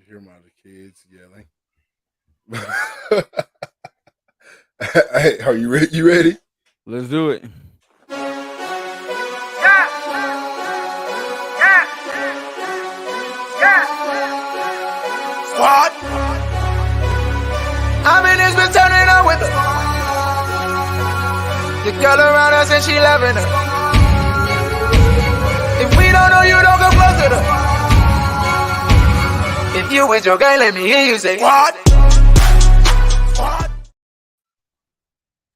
hear my kids yelling. Hey, are you ready? You ready? Let's do it. Squad. I mean, it's been turning up with her. The girl around us and she loving her. If we don't know you, don't go close to her. If you with your gang, let me hear you say what?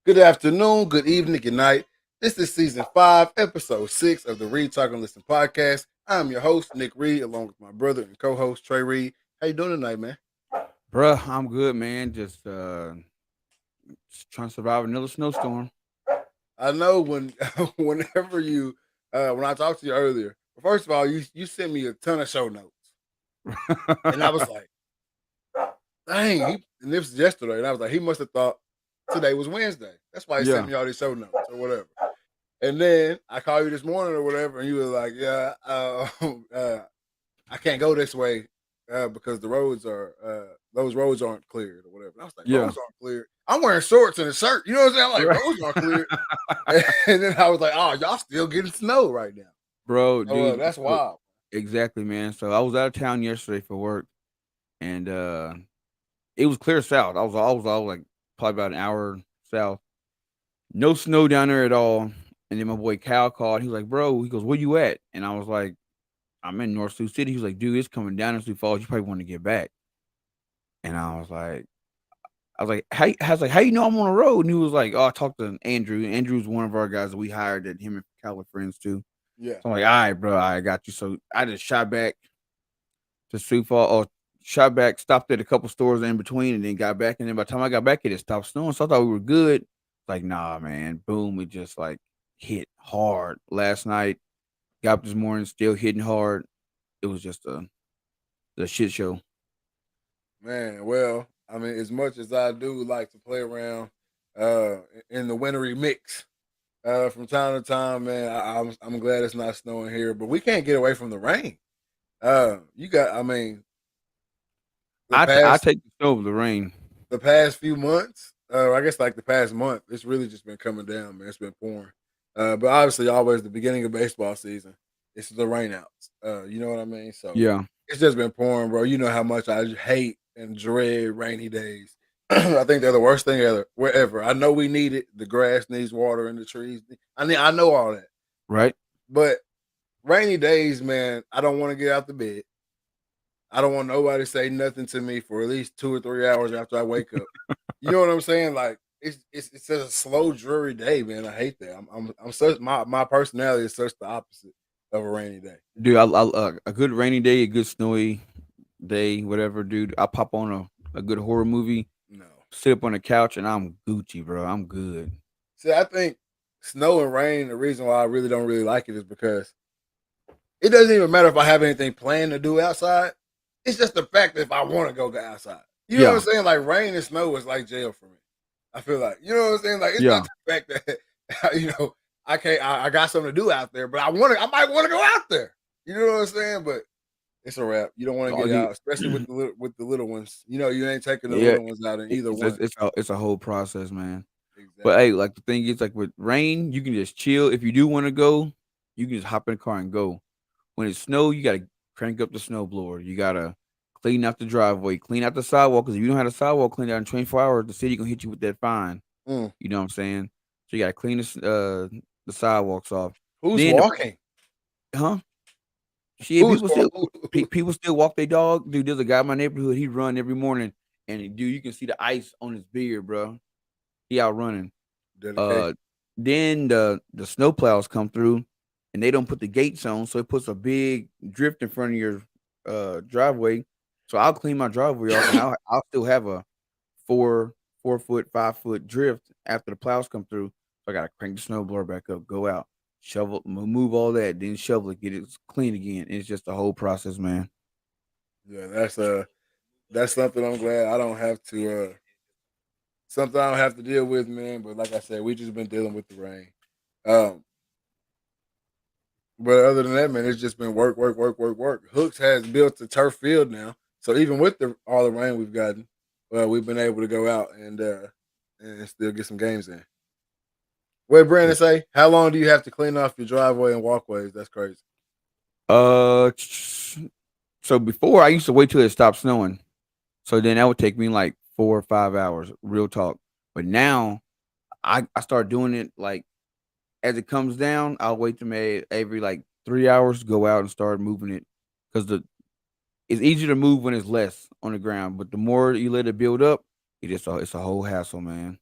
Good afternoon, good evening, good night. This is season 5, episode 6 of the Read, Talk, and Listen podcast. I'm your host, Nick Reed, along with my brother and co-host, Trey Reed. How you doing tonight, man? Bruh, I'm good, man. Just trying to survive another snowstorm. I know whenever you when I talked to you earlier, first of all, you sent me a ton of show notes, and I was like, dang, and this was yesterday, and I was like, he must have thought today was Wednesday. That's why he sent me all these show notes or whatever. And then I called you this morning or whatever, and you were like, yeah, I can't go this way because the roads are those roads aren't cleared or whatever. And I was like, roads aren't cleared. I'm wearing shorts and a shirt. You know what I'm saying? I'm like, roads aren't cleared. And then I was like, oh, y'all still getting snow right now. Bro, So, dude. that's wild. Exactly, man. So I was out of town yesterday for work, and it was clear south. I was like probably about an hour south. No snow down there at all. And then my boy Cal called. He was like, bro, he goes, where you at? And I was like, I'm in North Sioux City. He was like, dude, it's coming down in Sioux Falls. You probably want to get back. And I was like, how you know I'm on the road? And he was like, oh, I talked to Andrew. Andrew's one of our guys that we hired that him and Cal are friends too. Yeah. So I'm like, all right, bro, I got you. So I just shot back to Sioux Falls, or shot back, stopped at a couple stores in between, and then got back. And then by the time I got back, it had stopped snowing. So I thought we were good. Like, nah, man. Boom. It just like hit hard last night. Got up this morning, still hitting hard. It was just a shit show. Man, well, I mean, as much as I do like to play around in the wintry mix from time to time, man, I'm glad it's not snowing here, but we can't get away from the rain. I mean, I take the snow over the rain. The past few months, I guess like the past month, it's really just been coming down, man. It's been pouring. But obviously, always the beginning of baseball season, it's the rainouts. You know what I mean? So Yeah. it's just been pouring, bro. You know how much I hate and dread rainy days. I think they're the worst thing ever. Wherever I know we need it, the grass needs water and the trees. I know all that, right? But rainy days, man, I don't want to get out the bed. I don't want nobody to say nothing to me for at least 2 or 3 hours after I wake up. You know what I'm saying? Like it's such a slow, dreary day, man. I hate that. I'm such my personality is such the opposite of a rainy day. Dude, a good rainy day, a good snowy day, whatever, dude. I pop on a good horror movie. No. Sit up on the couch and I'm Gucci, bro. I'm good. See, I think snow and rain, the reason why I really don't like it is because it doesn't even matter if I have anything planned to do outside. It's just the fact that if I want to go outside. You know what I'm saying? Like rain and snow is like jail for me. I feel like, you know what I'm saying? Like it's not the fact that I got something to do out there, but I might want to go out there. You know what I'm saying? But it's a wrap. You don't want to get out, especially with the little ones. You know, you ain't taking the little ones out in either one. It's a whole process, man. Exactly. But hey, like the thing is, like with rain, you can just chill. If you do want to go, you can just hop in the car and go. When it's snow, you gotta crank up the snow blower. You gotta clean out the driveway, clean out the sidewalk. Because if you don't have the sidewalk cleaned out in 24 hours, the city gonna hit you with that fine. You know what I'm saying? So you gotta clean the sidewalks off. Who's walking? People still walk their dog. Dude, there's a guy in my neighborhood. He run every morning, and dude, you can see the ice on his beard, bro. He out running. Then the snow plows come through, and they don't put the gates on, so it puts a big drift in front of your driveway. So I'll clean my driveway off, and I'll still have a 4 foot, 5 foot drift after the plows come through. So I gotta crank the snowblower back up, go out, shovel, move all that, then shovel it, get it clean again. It's just a whole process, man. Yeah, that's something I'm glad I don't have to. Something I don't have to deal with, man. But like I said, we just been dealing with the rain. But other than that, man, it's just been work. Hooks has built a turf field now, So even with all the rain we've gotten, we've been able to go out and still get some games in. What did Brandon say? How long do you have to clean off your driveway and walkways? That's crazy. So before I used to wait till it stopped snowing. So then that would take me like 4 or 5 hours, real talk. But now I start doing it like as it comes down. I'll wait to every like 3 hours, go out and start moving it because it's easier to move when it's less on the ground. But the more you let it build up, it's a whole hassle, man.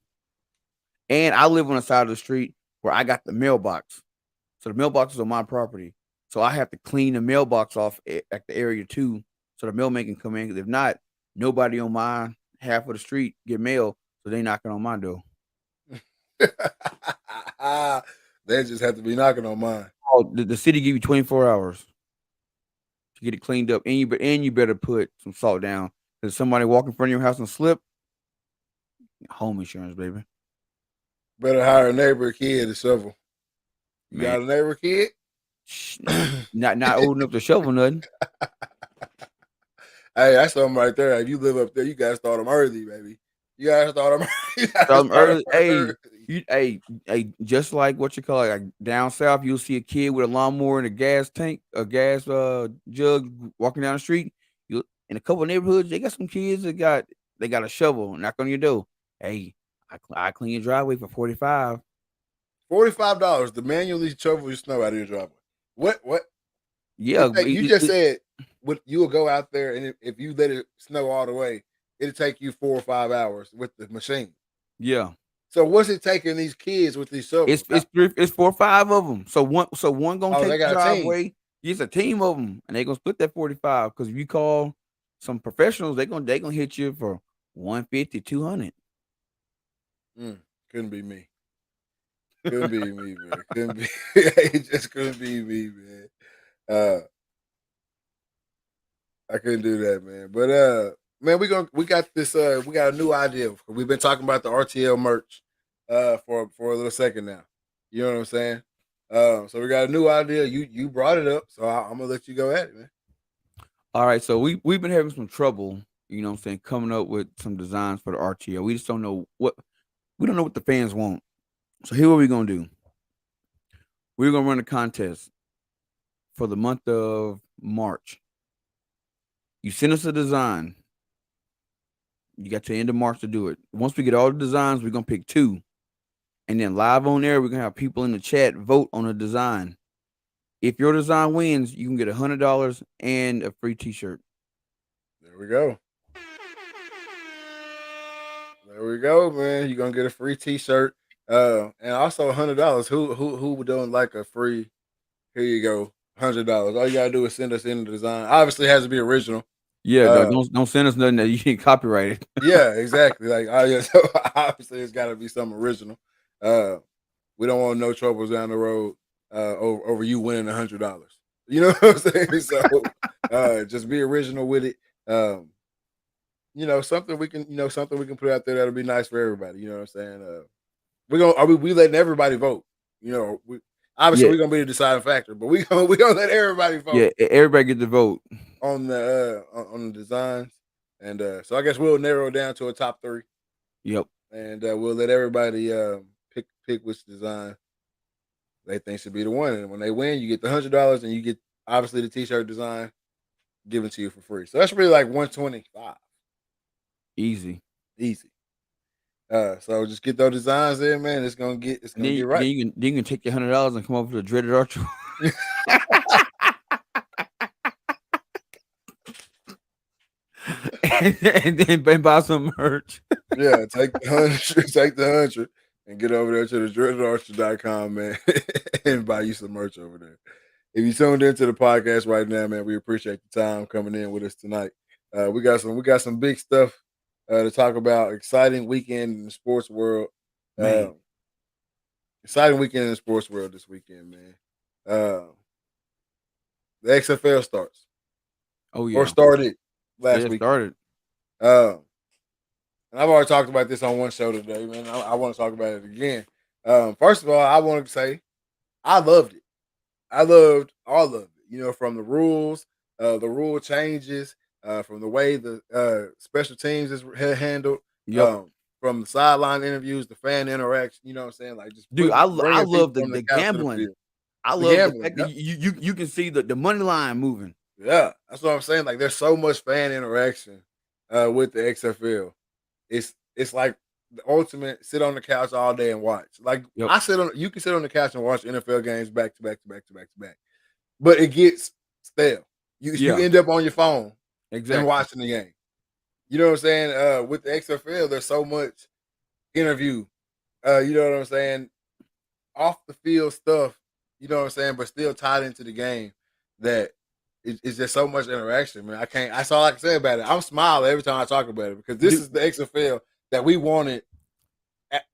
And I live on the side of the street where I got the mailbox. So the mailbox is on my property. So I have to clean the mailbox off at the area too, so the mailman can come in. Because if not, nobody on my half of the street get mail, so they knocking on my door. They just have to be knocking on mine. Oh, the city give you 24 hours to get it cleaned up, and you better put some salt down. Because somebody walk in front of your house and slip, home insurance, baby. Better hire a neighbor kid to shovel. You Man. got a neighbor kid? Not old enough to shovel nothing. Hey, that's something right there. If you live up there, you gotta start them early, baby. You gotta start them early. Hey, just like what you call it, like down south, you'll see a kid with a lawnmower and a gas jug walking down the street. You in a couple of neighborhoods, they got some kids that got a shovel, knock on your door. Hey, I clean your driveway for $45. $45 to manually shovel your snow out of your driveway. What? Yeah, you just said you will go out there, and if you let it snow all the way, it'll take you 4 or 5 hours with the machine. Yeah. So what's it taking these kids with these shovels? It's 4 or 5 of them. So one gonna take the driveway. It's a team of them, and they gonna split that 45. Because if you call some professionals, they gonna hit you for 150, 200. Couldn't be me. Couldn't be me, man. Couldn't be. It just couldn't be me, man. I couldn't do that, man. But man, we got this. We got a new idea. We've been talking about the RTL merch for a little second now. You know what I'm saying? So we got a new idea. You brought it up, so I'm gonna let you go at it, man. All right, so we've been having some trouble, you know what I'm saying, coming up with some designs for the RTL. We just don't know what the fans want. So here what we're gonna do. We're gonna run a contest for the month of March. You send us a design. You got to the end of March to do it. Once we get all the designs, we're gonna pick 2. And then live on air, we're gonna have people in the chat vote on a design. If your design wins, you can get $100 and a free T-shirt. There we go. There we go, man. You're gonna get a free T-shirt, and also $100. Who don't like a free? Here you go, $100. All you gotta do is send us in the design. Obviously, it has to be original. Yeah, don't send us nothing that you can copyright it. Yeah, exactly. Like, so obviously, it's got to be something original. We don't want no troubles down the road over you winning $100. You know what I'm saying? So just be original with it. Something we can put out there that'll be nice for everybody. You know what I'm saying? We letting everybody vote. We're gonna be the deciding factor, but we gonna let everybody vote. Yeah, everybody get the vote on the designs, and so I guess we'll narrow it down to a top 3. Yep, and we'll let everybody pick which design they think should be the one. And when they win, you get the $100, and you get obviously the T-shirt design given to you for free. So that's really like $125. Easy. So just get those designs in, man. It's gonna get right. Then you can take your $100 and come over to the Dreaded Archer. and then buy some merch. Yeah, take the 100 and get over there to the dreadedarcher.com, man, and buy you some merch over there. If you tuned into the podcast right now, man, we appreciate the time coming in with us tonight. We got some big stuff to talk about. Exciting weekend in the sports world. Exciting weekend in the sports world this weekend, man. The XFL starts. Oh yeah, or started last week. Started. And I've already talked about this on one show today, man. I want to talk about it again. First of all, I want to say I loved it. I loved all of it. From the rules, the rule changes, from the way the special teams is handled, Yep. from the sideline interviews, the fan interaction. You know what I'm saying? Like just Dude, I bringing love people from the the couch to the gambling. field. I The love the gambling, fact that yep. you can see the money line moving. Yeah, that's what I'm saying. Like there's so much fan interaction with the XFL. It's like the ultimate sit on the couch all day and watch. Like Yep. you can sit on the couch and watch NFL games back to back to back to back to back. But it gets stale. You Yeah. end up on your phone and Exactly. watching the game. You know what I'm saying? With the XFL, there's so much interview. You know what I'm saying? Off the field stuff, you know what I'm saying, but still tied into the game that it's just so much interaction, man. That's all I can say about it. I'm smiling every time I talk about it because this is the XFL that we wanted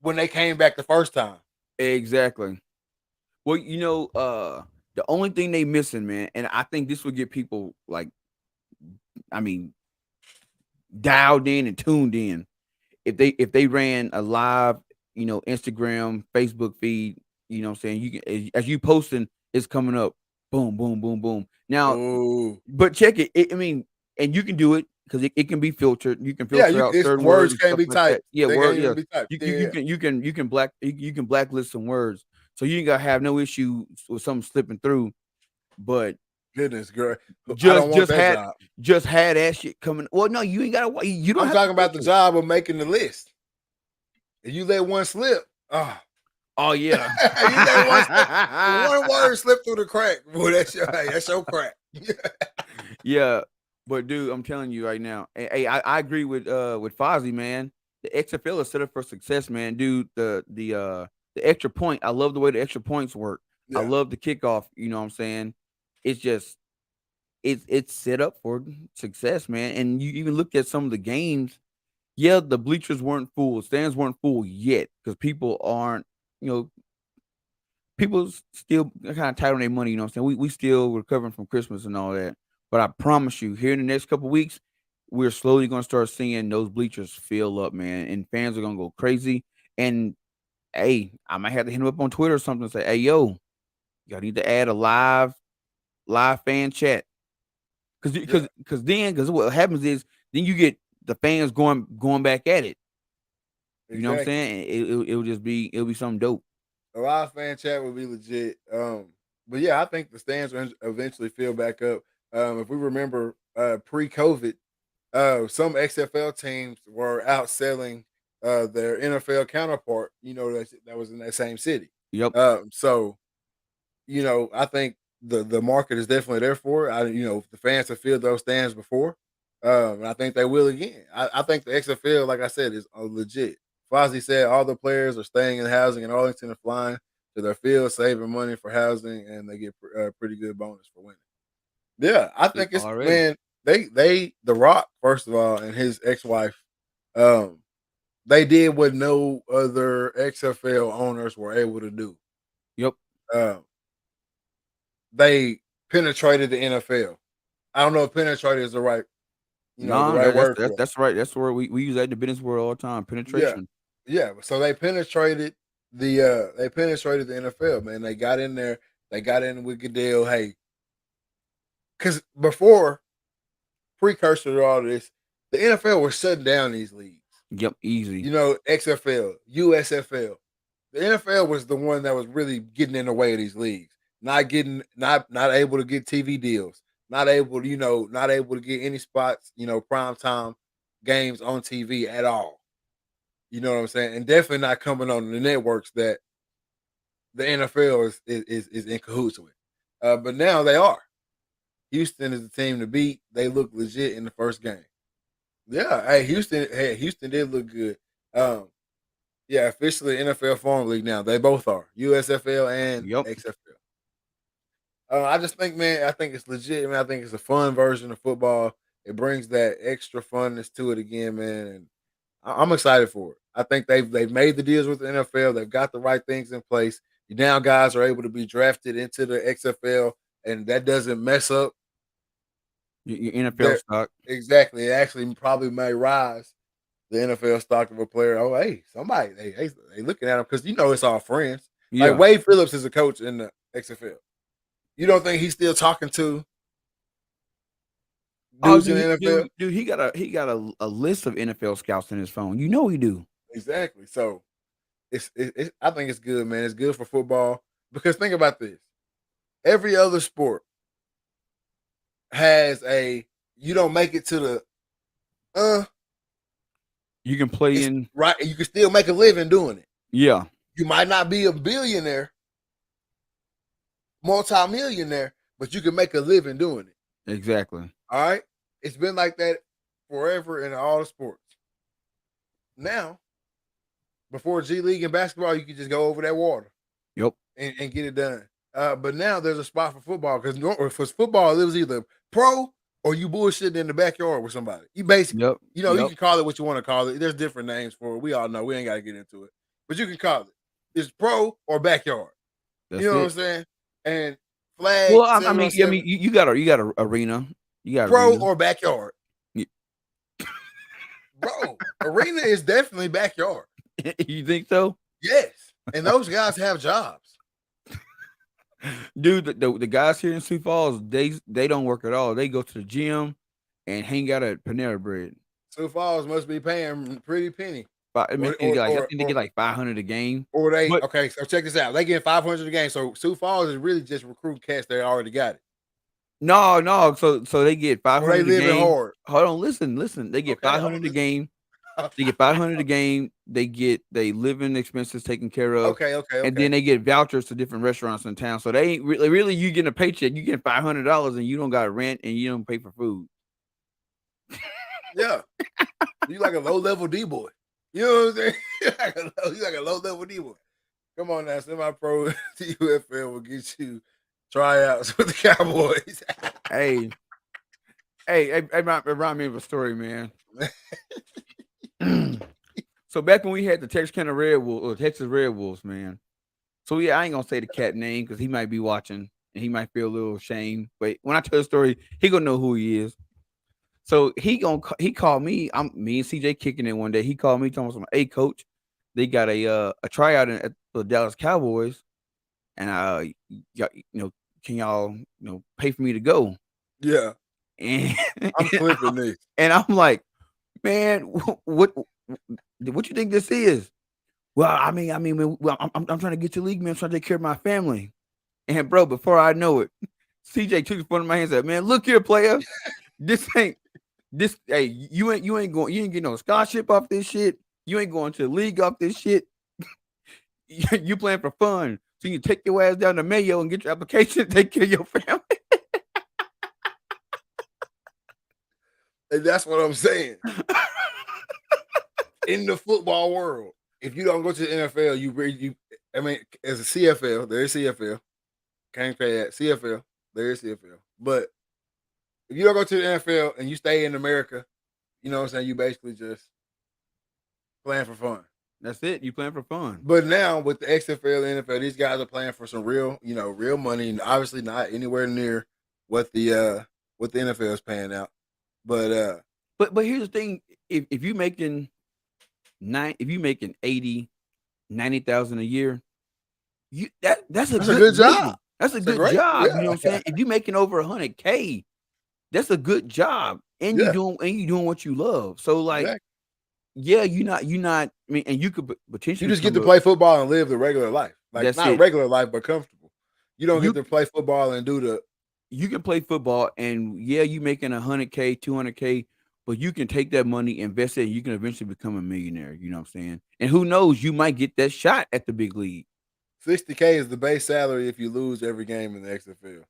when they came back the first time. Exactly. Well, the only thing they missing, man, and I think this would get people like, I mean, dialed in and tuned in. If they ran a live, Instagram, Facebook feed, you know what I'm saying? You can, as you posting, it's coming up. Boom, boom, boom, boom. Now, Ooh. but check it. I mean, and you can do it because it can be filtered. You can filter out It's certain words and can't stuff be like that. typed. Yeah, They word. can't Yeah, even be typed. you can blacklist some words, so you ain't gotta have no issue with something slipping through. But Goodness, girl, I don't want that job. Just had that shit coming. Well, no, you ain't gotta. You don't. I'm talking about the job of making the list. If you let one slip, oh yeah, you let one slip, one word slip through the crack. Boy, that's your crack. Yeah, but dude, I'm telling you right now. Hey, I agree with Fozzie, man. The XFL is set up for success, man. Dude, the extra point. I love the way the extra points work. Yeah. I love the kickoff. You know what I'm saying? It's just it's set up for success, man. And you even look at some of the games. Yeah, the bleachers weren't full, stands weren't full yet because people aren't, people still kind of tight on their money. You know what I'm saying? We still recovering from Christmas and all that. But I promise you, here in the next couple of weeks, we're slowly going to start seeing those bleachers fill up, man, and fans are going to go crazy. And hey, I might have to hit them up on Twitter or something and say, "Hey, yo, y'all need to add a live fan chat." Because what happens is then you get the fans going back at it. You know what I'm saying? It'll be something dope. A live fan chat would be legit. But yeah, I think the stands will eventually fill back up. If we remember pre-COVID, some XFL teams were outselling their NFL counterpart, that was in that same city. Yep. So, I think the market is definitely there for it. The fans have filled those stands before. And I think they will again. I think the XFL, like I said, is legit. Fozzie said all the players are staying in housing in Arlington and flying to their field, saving money for housing, and they get a pretty good bonus for winning. Yeah, I think it's Already. Man. The Rock, first of all, and his ex-wife, they did what no other XFL owners were able to do. Yep. They penetrated the NFL. I don't know if penetrated is the right, the right word. That's right. That's where we use that in the business world all the time. Penetration. Yeah. So they penetrated the NFL, man. They got in there. They got in with Goodell. Hey, because before, precursor to all this, the NFL was shutting down these leagues. Yep, easy. XFL, USFL. The NFL was the one that was really getting in the way of these leagues. Not able to get TV deals. Not able to get any spots, prime time games on TV at all. You know what I'm saying? And definitely not coming on the networks that the NFL is in cahoots with. But now they are. Houston is the team to beat. They look legit in the first game. Yeah, Houston did look good. Yeah, officially NFL Farm League now. They both are USFL and XFL. I just think, man, I think it's legit. Man, I think it's a fun version of football. It brings that extra funness to it again, man. And I'm excited for it. I think they've made the deals with the NFL. They've got the right things in place. Now guys are able to be drafted into the XFL, and that doesn't mess up your NFL stock. Exactly. It actually probably may rise the NFL stock of a player. Oh, hey, somebody they looking at him because it's all friends. Yeah. Like Wade Phillips is a coach in the XFL. You don't think he's still talking to dudes in the NFL. Dude, he got a list of NFL scouts in his phone. You know he do. Exactly. So it's I think it's good, man. It's good for football because think about this: every other sport has you don't make it to the you can play in right. You can still make a living doing it. Yeah. You might not be a billionaire, multi-millionaire, but you can make a living doing it. Exactly. All right. It's been like that forever in all the sports. Now, before G League and basketball, you could just go over that water. Yep. And get it done. But now there's a spot for football because for football, it was either pro or you bullshitting in the backyard with somebody. You basically, you can call it what you want to call it. There's different names for it. We all know. We ain't got to get into it. But you can call it. It's pro or backyard. That's you know it. what I'm saying? And flag. Well, I mean, you got a arena. You got pro arena. or backyard. Yeah. Bro, arena is definitely backyard. You think so? Yes. And those guys have jobs. Dude, the guys here in Sioux Falls, they don't work at all. They go to the gym and hang out at Panera Bread. Sioux Falls must be paying pretty penny. I think they get like $500 a game. Or okay, so check this out. They get $500 a game. So Sioux Falls is really just recruiting cats that already got it. No. So they get $500 a game. Hard. Hold on, listen. They get $500 a game. They get $500 a game. They get living expenses taken care of. Okay. And then they get vouchers to different restaurants in town. So they ain't really you getting a paycheck. You get $500 and you don't got rent and you don't pay for food. Yeah, you like a low level D boy. You know what I'm saying? You like a low level D boy. Come on now, semi-pro to UFL will get you tryouts with the Cowboys. hey, remind me of a story, man. So back when we had the Texarkana Red Wolves or Texas Red Wolves, man. So yeah, I ain't gonna say the cat name because he might be watching and he might feel a little ashamed. But when I tell the story, he gonna know who he is. So he called me. Me and CJ kicking it one day. He called me, told me, "Hey, coach, they got a tryout at the Dallas Cowboys, and can y'all pay for me to go?" Yeah, and I'm clipping this, and I'm like, man, what you think this is? Well, I mean, I'm trying to get to league, man. I'm trying to take care of my family. And bro, before I know it, CJ took it from my hands and said, "Man, look here, player. Hey, you ain't getting no scholarship off this shit. You ain't going to the league off this shit. You playing for fun. So you take your ass down to Mayo and get your application and take care of your family." And that's what I'm saying. In the football world, if you don't go to the NFL, as a CFL, there is CFL. Can't say that. CFL, there is CFL. But if you don't go to the NFL and you stay in America, you know what I'm saying? You basically just playing for fun. That's it. You playing for fun. But now with the XFL and NFL, these guys are playing for some real money, and obviously not anywhere near what the NFL is paying out. But here's the thing: if you making 80, 90,000 a year, that's a good job. That's a good job. Yeah. You know what I'm saying? If you're making over $100K, that's a good job, and you're doing what you love. So like, yeah, you're not. I mean, and you could potentially you just get to play football and live the regular life, like not regular life, but comfortable. You don't get to play football and do the. You can play football, and yeah, you making $100K, $200K, but you can take that money, invest it, and you can eventually become a millionaire. You know what I'm saying? And who knows, you might get that shot at the big league. $60K is the base salary if you lose every game in the XFL.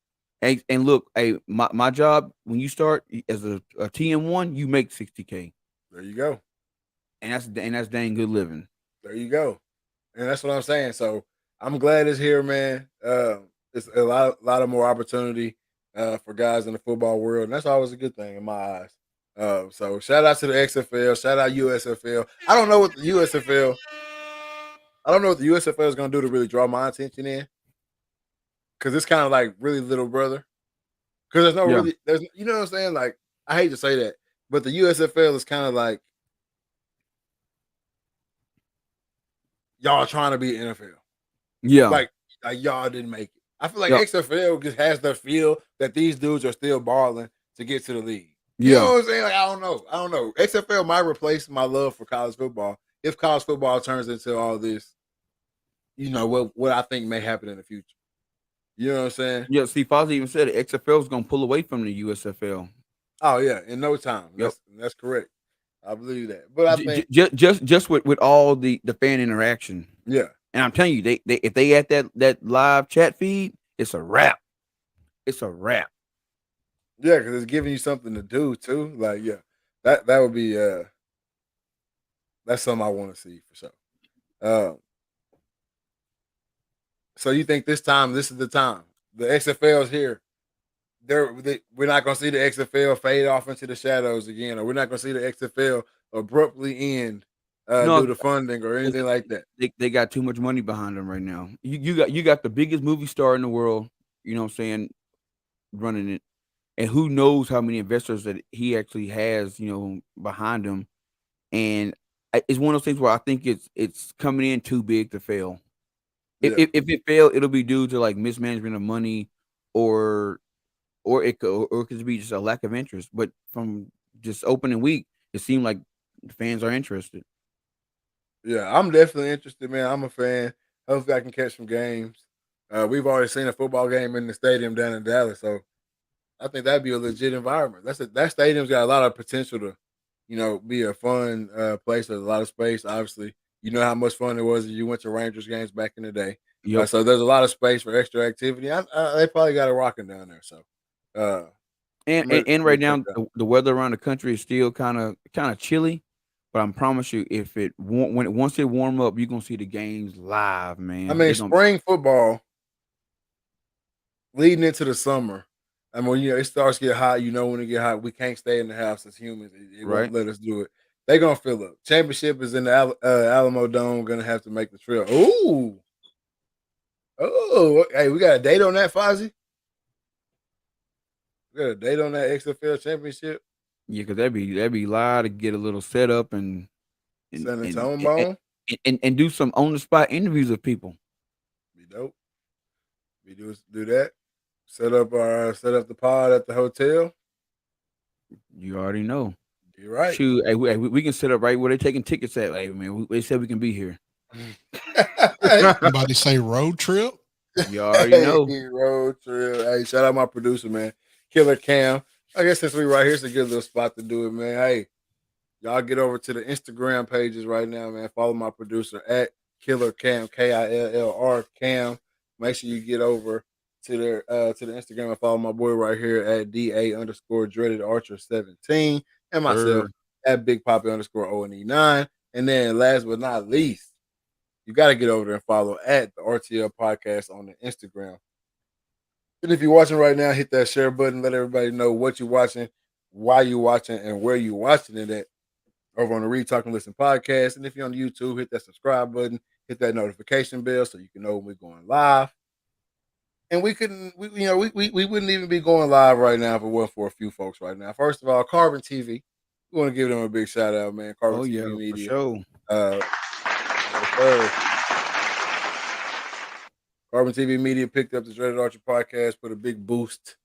And look, my job when you start as a TM1, you make $60K. There you go. And that's dang good living. There you go. And that's what I'm saying. So I'm glad it's here, man. It's a lot of more opportunity for guys in the football world, and that's always a good thing in my eyes. So shout out to the XFL, shout out USFL. I don't know what the USFL is going to do to really draw my attention in, because it's kind of like really little brother. Because there's you know what I'm saying? Like, I hate to say that, but the USFL is kind of like y'all trying to be NFL. Yeah, like y'all didn't make it. I feel like XFL just has the feel that these dudes are still balling to get to the league. You know Yeah. what I'm saying? Like, I don't know. XFL might replace my love for college football if college football turns into all this. You know what I think may happen in the future. You know what I'm saying? Yeah. See, Fozzie even said it. XFL is gonna pull away from the USFL. Oh yeah, in no time. Yep. That's correct. I believe that. But I think Just with all the fan interaction. yeah. And I'm telling you, they if they at that live chat feed, it's a wrap. It's a wrap. Yeah, because it's giving you something to do too. Like, yeah, that would be that's something I want to see for sure. So you think this is the time? The XFL is here. We're not gonna see the XFL fade off into the shadows again, or we're not gonna see the XFL abruptly end due No, to funding or anything like that. they got too much money behind them right now. You got the biggest movie star in the world, you know what I'm saying, running it. And who knows how many investors that he actually has, behind him. And it's one of those things where I think it's coming in too big to fail. Yeah, If it fail, it'll be due to like mismanagement of money, or or it could be just a lack of interest. But from just opening week, it seemed like the fans are interested. yeah, I'm definitely interested, man. I'm a fan. Hopefully, I can catch some games. We've already seen a football game in the stadium down in Dallas, so I think that'd be a legit environment. That stadium's got a lot of potential to, be a fun place. There's a lot of space. Obviously, you know how much fun it was if you went to Rangers games back in the day. Yep. So there's a lot of space for extra activity. They probably got it rocking down there. So, uh, And I'm gonna right check now it out. the weather around the country is still kind of chilly, but I promise you, if once it warm up, you're gonna see the games live, I man. mean, They're gonna spring football leading into the summer. I mean, it starts to get hot. You know, when it get hot, we can't stay in the house as humans. It won't right. let us do it. They're gonna fill up. Championship is in the Alamo Dome. Gonna have to make the trip. Ooh, oh, hey, we got a date on that, Fozzie. We got a date on that XFL championship. Yeah, because that'd be live to get a little setup and San and Antonio and, Bone. and do some on the spot interviews with people. Be dope. We do that. Set up the pod at the hotel. You already know. You're right. Shoot, hey, we can set up right where they're taking tickets at. Like, man, they said we can be here. Somebody say road trip. You already Hey, know. road trip. Hey, shout out my producer, man. Killer Cam. I guess since we right here, it's a good little spot to do it, man. Hey, y'all get over to the Instagram pages right now, man. Follow my producer at Killer Cam, KILLR Cam. Make sure you get over to the Instagram and follow my boy right here at DA underscore dreaded Archer 17 and myself Sir. at Big Poppy underscore ONE9. And then last but not least, you got to get over there and follow at the RTL podcast on the Instagram. And if you're watching right now, hit that share button. Let everybody know what you're watching, why you're watching, and where you're watching it at over on the Read Talk and Listen podcast. And if you're on YouTube, hit that subscribe button, hit that notification bell so you can know when we're going live. And we couldn't, we wouldn't even be going live right now if it wasn't for a few folks right now. First of all, Carbon TV. We want to give them a big shout out, man. Carbon Oh TV yeah, for Media. sure. Yes, Carbon TV Media picked up the Dreaded Archer podcast, put a big boost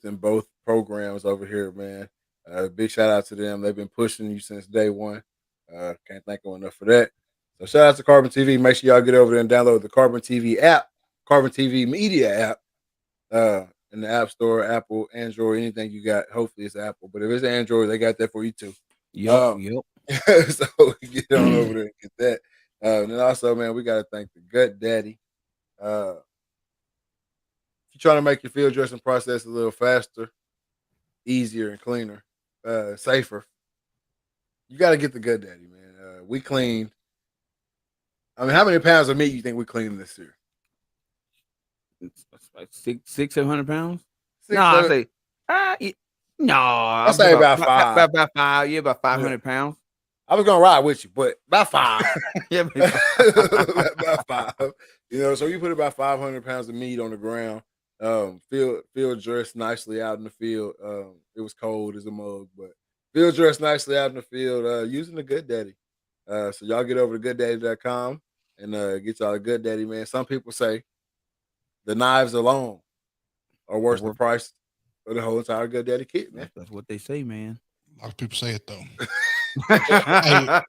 in both programs over here, man. Big shout out to them. They've been pushing you since day one. Can't thank them enough for that. So shout out to Carbon TV. Make sure y'all get over there and download the Carbon TV app, Carbon TV Media app, in the App Store, Apple, Android, anything you got. Hopefully it's Apple, but if it's Android, they got that for you too. Yep. So get on over there and get that. And then also, man, we got to thank the Gut Daddy. If you're trying to make your field dressing process a little faster, easier, and cleaner, safer, you got to get the Gut Daddy, man. We cleaned. I mean, how many pounds of meat you think we cleaned this year? It's like 700 pounds. Six, No, I seven. say, no, I say about five. About 5. Yeah, about 500 Yeah. pounds. I was gonna ride with you, but about 5. Yeah, About 5. So you put about 500 pounds of meat on the ground. Field dressed nicely out in the field. It was cold as a mug, but field dressed nicely out in the field using the Good Daddy. So y'all get over to gooddaddy.com and get y'all a Good Daddy, man. Some people say the knives alone are worth the price for the whole entire Good Daddy kit, man. That's what they say, man. A lot of people say it though. Hey,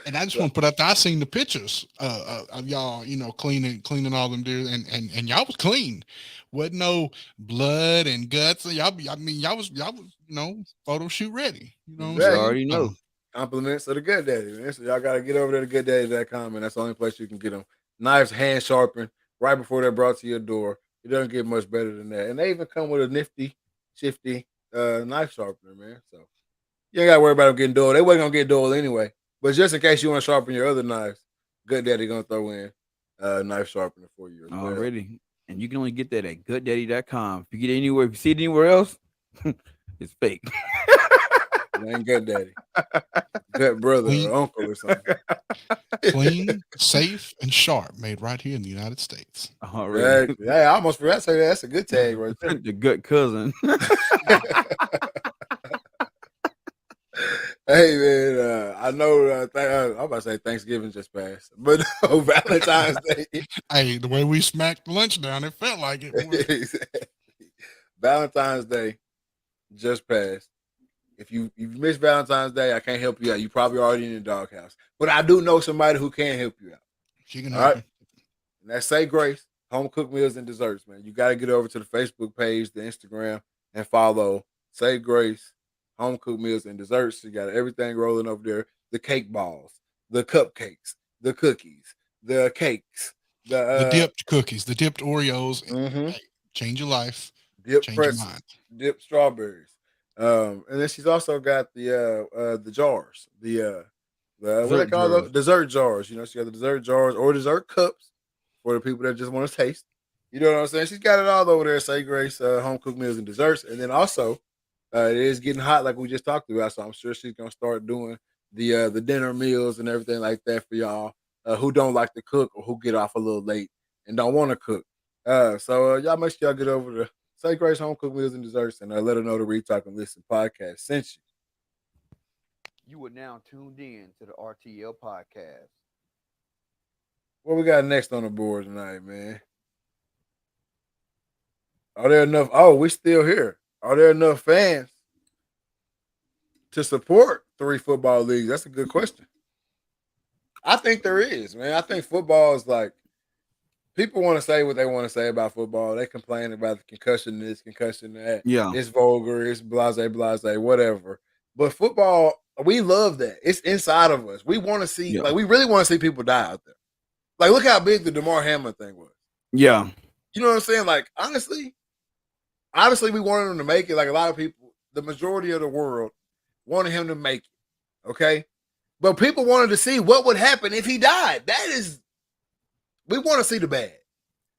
and I just want to put out there, I seen the pictures of y'all, cleaning all them dudes, and y'all was clean. Wasn't no blood and guts. Y'all was, photo shoot ready. You know what I'm saying? You already know. Compliments of the Good Daddy, man. So y'all gotta get over there to GoodDaddy.com, and that's the only place you can get them. Knives hand sharpened right before they're brought to your door. It doesn't get much better than that. And they even come with a nifty, shifty knife sharpener, man. So you ain't gotta worry about them getting dull. They wasn't gonna get dull anyway. But just in case you want to sharpen your other knives, Good Daddy gonna throw in knife sharpener for you. Already. And you can only get that at GoodDaddy.com. If you get anywhere, if you see it anywhere else, it's fake. It ain't Good Daddy. Good brother or uncle or something. Clean, safe, and sharp. Made right here in the United States. Already. Hey, I almost forgot to say that's a good tag right there. The good cousin. Hey man, I know. I'm about to say Thanksgiving just passed, but no, Valentine's Day. Hey, the way we smacked lunch down, it felt like it. Valentine's Day just passed. If you missed Valentine's Day, I can't help you out. You probably already in the doghouse, but I do know somebody who can help you out. She can help you. And that's Say Grace Home Cooked Meals and Desserts, man. You got to get over to the Facebook page, the Instagram, and follow Say Grace Home Cooked Meals and Desserts. You got everything rolling over there. The cake balls, the cupcakes, the cookies, the cakes, the dipped cookies, the dipped Oreos. Mm-hmm. Hey, change your life. Dipped change pretzels, your mind. dipped strawberries. And then she's also got the jars, the what do they call those? Dessert jars. You know, she got the dessert jars or dessert cups for the people that just want to taste. You know what I'm saying? She's got it all over there. Say Grace Home Cooked Meals and Desserts. And then also it is getting hot like we just talked about. So I'm sure she's gonna start doing the dinner meals and everything like that for y'all who don't like to cook or who get off a little late and don't want to cook. So y'all make sure y'all get over to Say Grace Home Cooked Meals and Desserts and let her know the Read Talk and Listen podcast sent you. You are now tuned in to the RTL podcast. What we got next on the board tonight, man? Are there enough? Oh, we still here. Are there enough fans to support 3 football leagues? That's a good question. I think there is, man. I think football is like, people want to say what they want to say about football. They complain about the concussion this, concussion that. Yeah. It's vulgar, it's blase, whatever. But football, we love that. It's inside of us. We want to see, like, we really want to see people die out there. Like, look how big the DeMar Hamlin thing was. Yeah. You know what I'm saying? Like, honestly, we wanted him to make it. Like, a lot of people, the majority of the world wanted him to make it. Okay? But people wanted to see what would happen if he died. That is, we want to see the bad.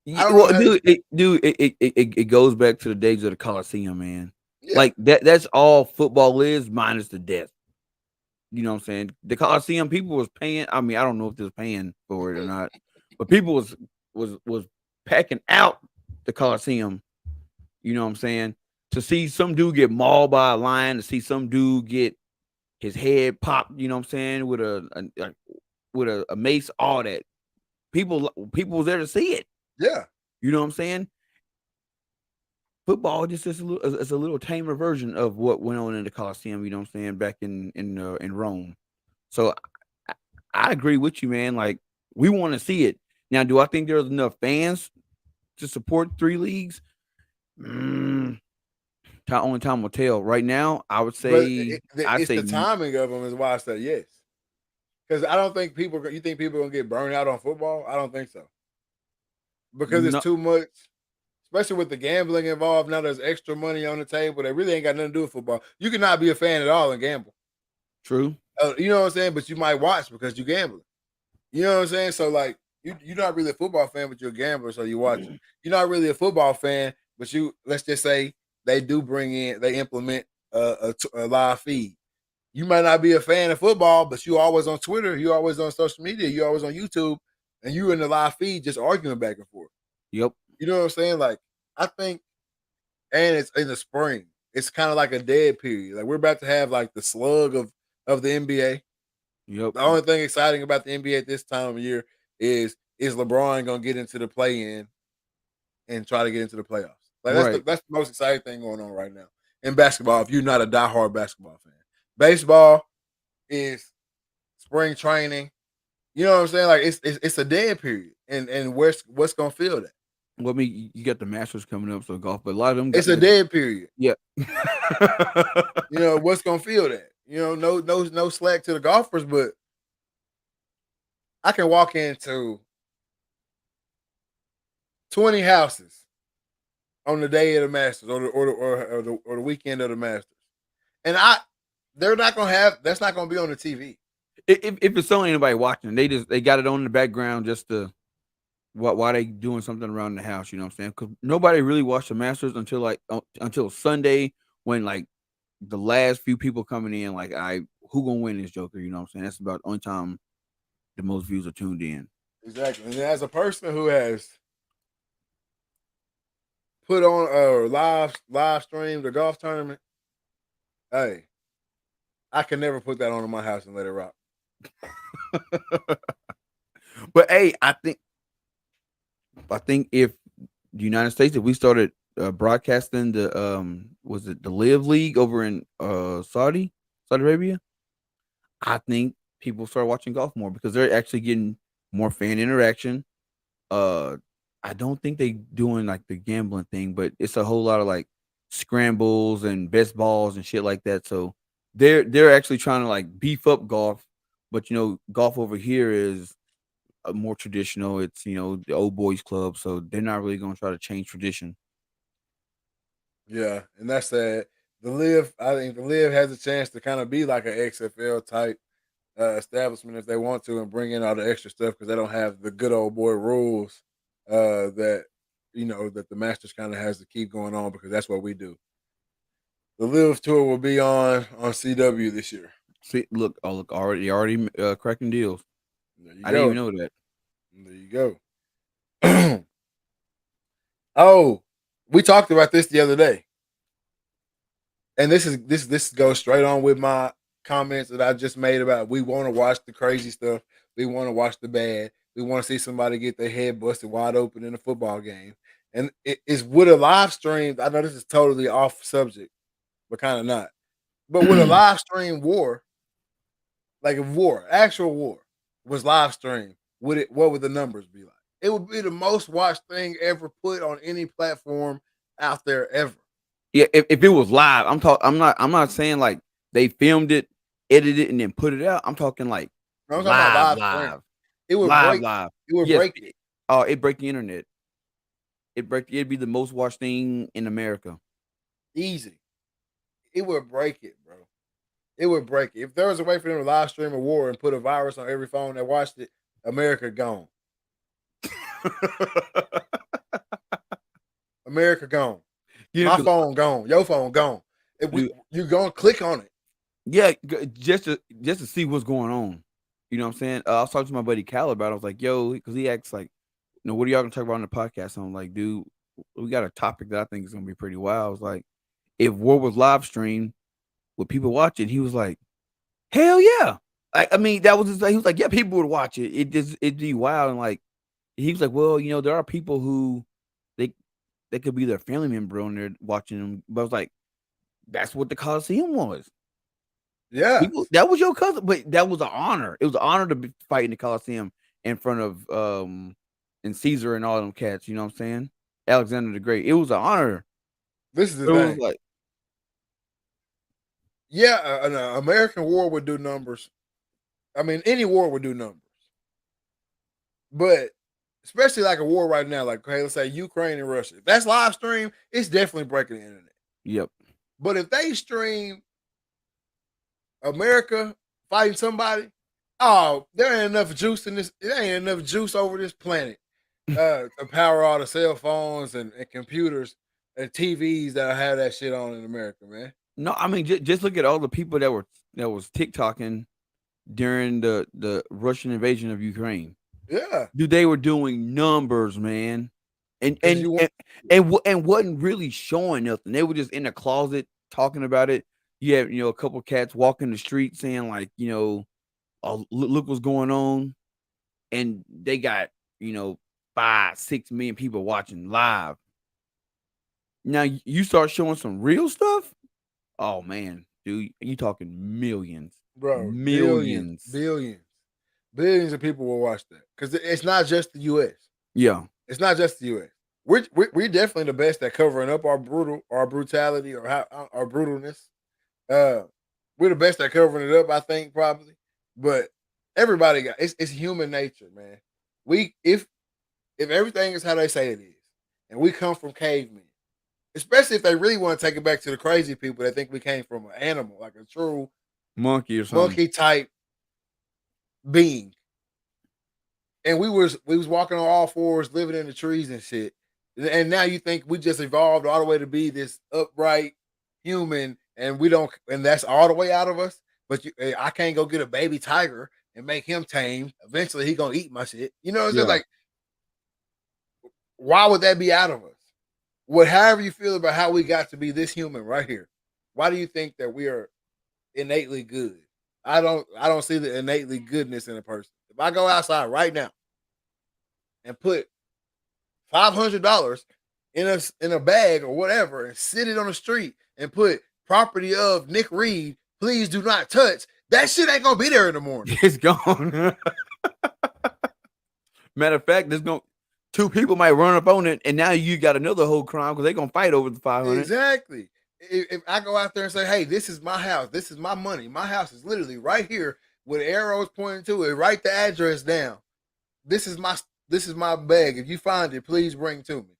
It goes back to the days of the Coliseum, man. Yeah. Like that's all football is, minus the death. You know what I'm saying? The Coliseum, people was paying. I mean, I don't know if they was paying for it or not, but people was packing out the Coliseum. You know what I'm saying? To see some dude get mauled by a lion, to see some dude get his head popped. You know what I'm saying? With a mace, all that. People was there to see it. Yeah. You know what I'm saying? Football just is a little tamer version of what went on in the Coliseum, you know what I'm saying, back in Rome. So I agree with you, man. Like, we want to see it. Now, do I think there's enough fans to support 3 leagues? Only time will tell. Right now, I would say the timing of them is why I said yes. Because I don't think you think people are going to get burned out on football? I don't think so. Because it's too much, especially with the gambling involved. Now there's extra money on the table that really ain't got nothing to do with football. You cannot be a fan at all and gamble. True. You know what I'm saying? But you might watch because you gambling. You know what I'm saying? So, like, you're not really a football fan, but you're a gambler, so you watch it. You're not really a football fan, but let's just say they implement a live feed. You might not be a fan of football, but you always on Twitter, you always on social media, you always on YouTube, and you in the live feed just arguing back and forth. Yep. You know what I'm saying? Like, I think, and it's in the spring. It's kind of like a dead period. Like, we're about to have like the slug of the NBA. Yep. The only thing exciting about the NBA at this time of year is LeBron gonna get into the play-in and try to get into the playoffs? Like Right. that's the most exciting thing going on right now in basketball. If you're not a diehard basketball fan, baseball is spring training. You know what I'm saying? Like it's a dead period, and what's gonna feel that? Well, I mean, you got the Masters coming up, so golf, but a lot of them got It's a dead period. yeah. You know what's gonna feel that? You know, no slack to the golfers, but I can walk into 20 houses on the day of the Masters or the weekend of the Masters, and they're not gonna have that's not gonna be on the TV. If it's only anybody watching, they got it on in the background just to why they doing something around the house. You know what I'm saying? Because nobody really watched the Masters until Sunday when like the last few people coming in. Like, who gonna win this Joker? You know what I'm saying? That's about the only time the most views are tuned in. Exactly, and as a person who has put on a live stream the golf tournament, hey, I can never put that on in my house and let it rock. But hey, I think if the United States, if we started broadcasting the was it the Live League over in Saudi Arabia, I think people start watching golf more because they're actually getting more fan interaction. I don't think they doing like the gambling thing, but it's a whole lot of like scrambles and best balls and shit like that. So they're actually trying to like beef up golf, but golf over here is more traditional. It's the old boys club, so they're not really going to try to change tradition. Yeah, and that's that. I think the Live has a chance to kind of be like an XFL type establishment if they want to, and bring in all the extra stuff because they don't have the good old boy rules that that the Masters kind of has to keep going on because that's what we do. The Live tour will be on CW this year. See, look, already cracking deals. I Go. didn't even know that. There you go. Oh, we talked about this the other day, and this goes straight on with my comments that I just made about we want to watch the crazy stuff, we want to watch the bad, we want to see somebody get their head busted wide open in a football game, and it is with a live stream. I know this is totally off subject, but kind of not. But with a live stream war, like if actual war, was live stream, what would the numbers be like? It would be the most watched thing ever put on any platform out there ever. Yeah, if it was live, I'm not saying like they filmed it, edited it, and then put it out. I'm talking like I'm talking about live. It would break. Live. It would break it. Oh, it'd break the internet. It'd be the most watched thing in America. Easy. It would break it, bro. It would break it. If there was a way for them to live stream a war and put a virus on every phone that watched it, America gone. America gone. My phone gone. Your phone gone. You gonna click on it. Yeah, just to see what's going on. You know what I'm saying? I was talking to my buddy Cal about it. I was like, yo, because he acts like, what are y'all gonna talk about on the podcast? And I'm like, dude, we got a topic that I think is gonna be pretty wild. I was like, if war was live streamed, would people watch it? He was like, hell yeah. I mean, that was he was like, yeah, people would watch it. It'd be wild. And like, he was like, well, there are people who they could be their family member on there watching them. But I was like, that's what the Coliseum was. Yeah, that was your cousin, but that was an honor. It was an honor to be fighting the Coliseum in front of and Caesar and all them cats. You know what I'm saying? Alexander the Great. It was an honor. This is the thing. Like, yeah, an American war would do numbers. I mean, any war would do numbers, but especially like a war right now, like let's say Ukraine and Russia. If that's live stream, it's definitely breaking the internet. Yep. But if they stream America fighting somebody, there ain't enough juice in this. There ain't enough juice over this planet to power all the cell phones and computers and TVs that have that shit on in America, man. No, I mean just look at all the people that was TikToking during the Russian invasion of Ukraine. Yeah, dude, they were doing numbers, man, and wasn't really showing nothing. They were just in a closet talking about it. You have a couple cats walking the street saying like oh, look what's going on, and they got 5-6 million people watching live. Now you start showing some real stuff. Oh man, dude, you talking millions, bro. Billions of people will watch that because it's not just the U.S. Yeah, it's not just the U.S. We're definitely the best at covering up our brutality, or our brutalness. We're the best at covering it up, I think, probably. But everybody got it's human nature, man. If everything is how they say it is, and we come from cavemen, especially if they really want to take it back to the crazy people that think we came from an animal, like a true monkey or something. monkey type being. And we was walking on all fours, living in the trees and shit. And now you think we just evolved all the way to be this upright human, and we don't, and that's all the way out of us. But I can't go get a baby tiger and make him tame. Eventually, he gonna eat my shit. You know what I'm saying? Like, why would that be out of us? However you feel about how we got to be this human right here, why do you think that we are innately good? I don't see the innately goodness in a person. If I go outside right now and put $500 in a bag or whatever and sit it on the street and put property of Nick Reed, please do not touch, that shit ain't gonna be there in the morning. It's gone. Matter of fact, there's no two people might run up on it, and now you got another whole crime because they're gonna fight over the 500. Exactly. If I go out there and say, hey, this is my house, this is my money, my house is literally right here with arrows pointing to it, write the address down. This is my bag. If you find it, please bring it to me.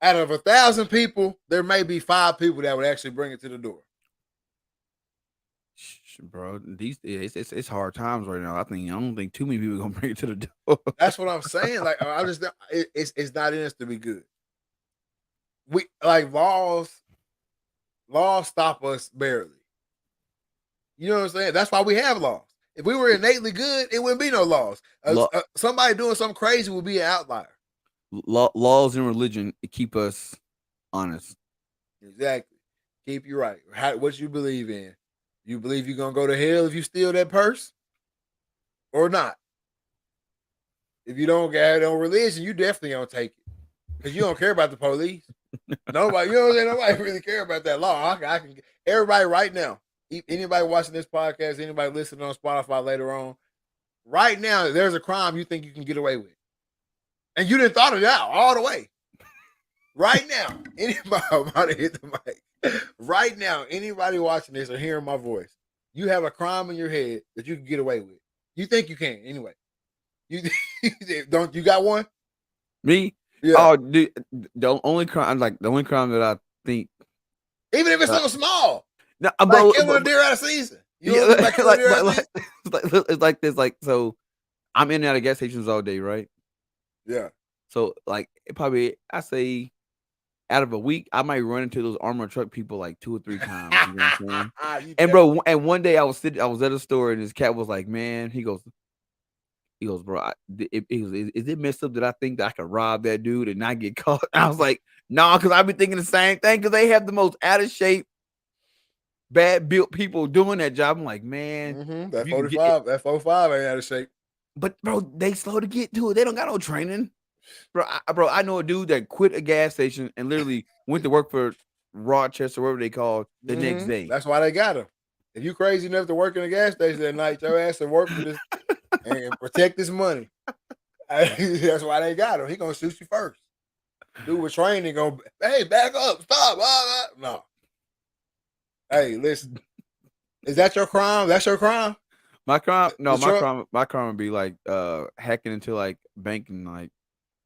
Out of 1,000 people, there may be 5 people that would actually bring it to the door. Bro, it's hard times right now. I don't think too many people are gonna bring it to the door. That's what I'm saying. Like, I just it's not in us to be good. We like laws stop us barely. You know what I'm saying? That's why we have laws. If we were innately good, it wouldn't be no laws. Somebody doing something crazy would be an outlier. Laws and religion keep us honest. Exactly. Keep you right. What you believe in. You believe you're going to go to hell if you steal that purse? Or not? If you don't have no religion, you definitely don't take it. Because you don't care about the police. Nobody, you know what I'm saying? Nobody really care about that law. I can everybody right now, anybody watching this podcast, anybody listening on Spotify later on, right now, there's a crime you think you can get away with. And you didn't thought it out all the way. Right now, anybody about to hit the mic. Right now, anybody watching this or hearing my voice, you have a crime in your head that you can get away with. You think you can anyway. You got one? Me? Yeah. Oh, dude, the only crime that I think, even if it's so small, no, like killing a deer out of season. It's like this. Like, so I'm in and out of gas stations all day, right? Yeah. So like, I say, out of a week, I might run into those armored truck people like 2 or 3 times. You know what I'm saying? And bro, and one day I was at a store and this cat was like, man, he goes, bro, is it messed up that I think that I could rob that dude and not get caught? I was like, nah, because I've been thinking the same thing because they have the most out of shape, bad built people doing that job. I'm like, man, that 45, that 45 ain't out of shape. But bro, they slow to get to it. They don't got no training. Bro, I know a dude that quit a gas station and literally went to work for Rochester, whatever they call the next day. That's why they got him. If you crazy enough to work in a gas station at night, your ass to work for this and protect this money. That's why they got him. He gonna shoot you first. Dude with training gonna, hey, back up, stop. No. Hey, listen. Is that your crime? That's your crime? My crime? No, my crime would be like hacking into like banking, like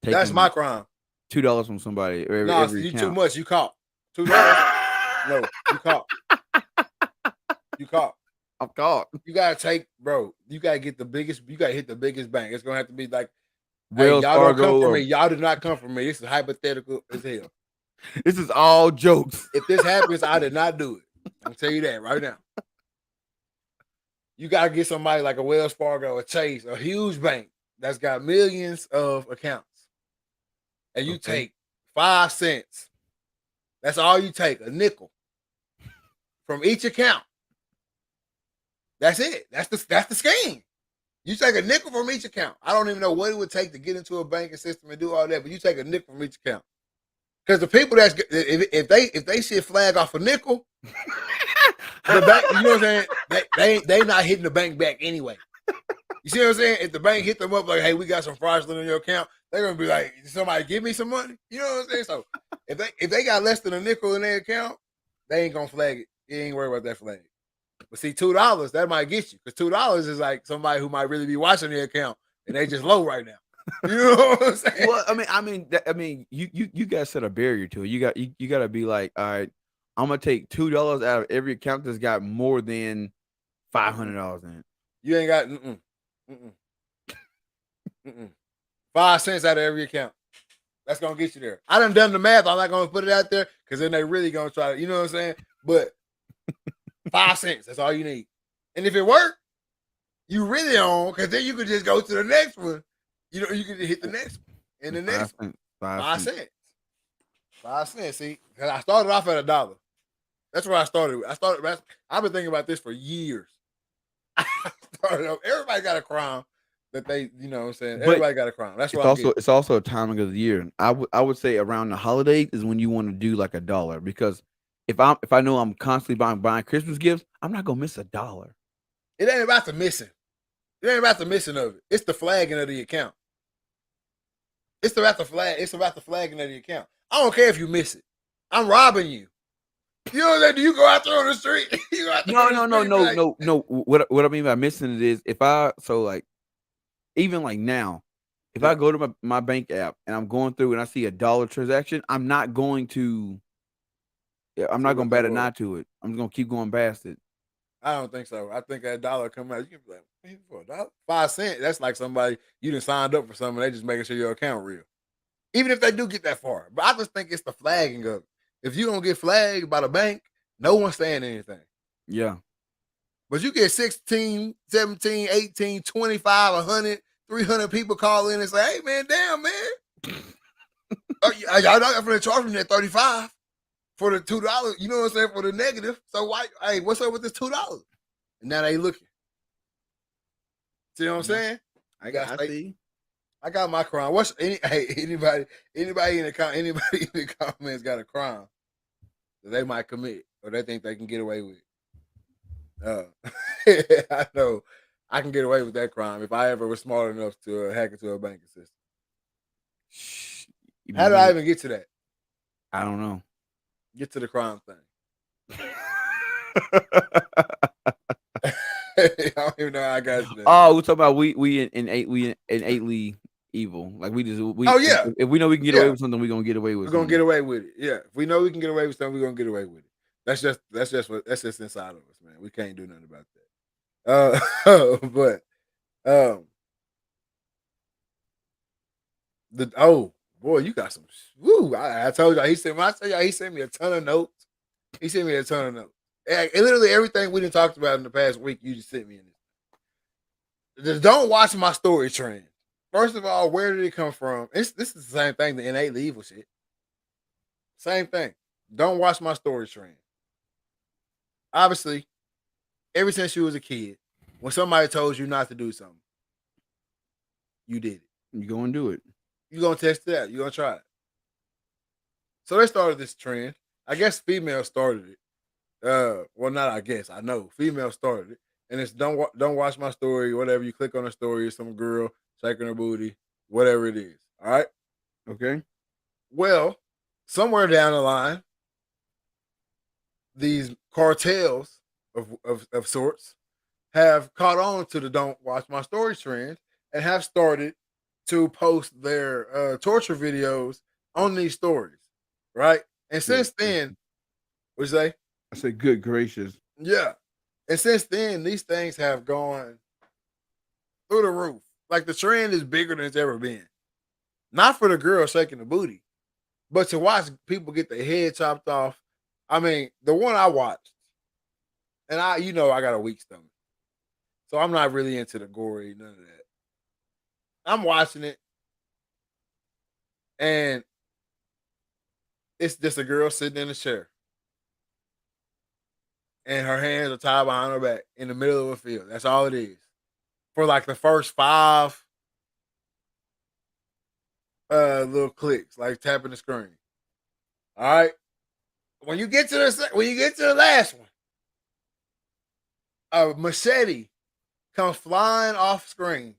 that's my crime. $2 from somebody. No, you too much. You caught. $2. No, you caught. You caught. I'm caught. You gotta take, bro. You gotta get the biggest. You gotta hit the biggest bank. It's gonna have to be like, Wells hey, y'all Fargo don't come for me. Y'all do not come for me. This is hypothetical as hell. This is all jokes. If this happens, I did not do it. I'll tell you that right now. You gotta get somebody like a Wells Fargo, a Chase, a huge bank that's got millions of accounts. And you take 5 cents. That's all you take, a nickel from each account. That's it. That's the scheme. You take a nickel from each account. I don't even know what it would take to get into a banking system and do all that, but you take a nickel from each account. Because the people that's if they see a flag off a nickel, the bank, you know what I'm saying? They not hitting the bank back anyway. You see what I'm saying? If the bank hit them up like, hey, we got some fraudulent in your account, they're gonna be like, somebody give me some money. You know what I'm saying? So if they got less than a nickel in their account, they ain't gonna flag it. You ain't worried about that flag. But see, $2 that might get you because $2 is like somebody who might really be watching their account and they just low right now. You know what I'm saying? Well, I mean, you guys set a barrier to it. You got to be like, all right, I'm gonna take $2 out of every account that's got more than $500 in it. You ain't got 5 cents out of every account. That's gonna get you there. I done the math. I'm not gonna put it out there because then they really gonna try to, you know what I'm saying? But 5 cents, that's all you need. And if it worked, you really on, because then you could just go to the next one. You know, you could hit the next one. And the next one. 5 cents. 5 cents. See, because I started off at $1. That's where I started. I've been thinking about this for years. Everybody got a crime that they, you know what I'm saying? Everybody got a crime. That's what it's also a timing of the year. I would say around the holidays is when you want to do like $1 because if I know I'm constantly buying Christmas gifts, I'm not gonna miss $1. It ain't about the missing. It ain't about the missing of it. It's the flagging of the account. It's about the flagging of the account. I don't care if you miss it. I'm robbing you. You know what I'm saying? Do you go out there on the street? No. What I mean by missing it is even like now, if I go to my bank app and I'm going through and I see $1 transaction, I'm not going to bat an eye to it. I'm just gonna keep going past it. I don't think so. I think that $1 come out, you can be like, man, for $1? 5 cents. That's like somebody you done signed up for something. They just making sure your account real. Even if they do get that far. But I just think it's the flagging of it. If you don't get flagged by the bank, no one's saying anything. Yeah. But you get 16, 17, 18, 25, 100, 300 people call in and say, hey, man, damn, man. Y'all not going to charge me that 35 for the $2. You know what I'm saying? For the negative. So why? Hey, what's up with this $2? And now they looking. See what I'm saying? I got my crime. Anybody in the comments got a crime that they might commit or they think they can get away with? I know I can get away with that crime if I ever was smart enough to hack into a banking system. How did I even get to that? I don't know. Get to the crime thing. I don't even know how I got to that. Oh, we're talking about we innately evil. Like if we know we can get away with something, we're gonna get away with it. We're gonna get away with it. Yeah. If we know we can get away with something, we're gonna get away with it. That's just inside of us, man. We can't do nothing about that. You got some. Woo! I told y'all he sent me a ton of notes. He sent me a ton of notes. And literally everything we done talked about in the past week, you just sent me in this. Just don't watch my story trend. First of all, where did it come from? This is the same thing, the innately evil shit. Same thing. Don't watch my story trend. Obviously, ever since you was a kid, when somebody told you not to do something, you did it. You go and do it. You're going to test it out. You're going to try it. So they started this trend. I guess females started it. Well, not I guess. I know. Females started it. And it's don't watch my story, whatever. You click on a story, it's some girl shaking her booty, whatever it is. All right? Okay. Well, somewhere down the line, these cartels of sorts have caught on to the don't watch my story trend and have started to post their torture videos on these stories, right? And since then, what'd you say? I said, good gracious. Yeah. And since then, these things have gone through the roof. Like the trend is bigger than it's ever been. Not for the girl shaking the booty, but to watch people get their head chopped off. I mean, the one I watched, and I got a weak stomach. So I'm not really into the gory, none of that. I'm watching it, and it's just a girl sitting in a chair. And her hands are tied behind her back in the middle of a field. That's all it is. For like the first 5 little clicks, like tapping the screen. All right. When you get to the last one, a machete comes flying off screen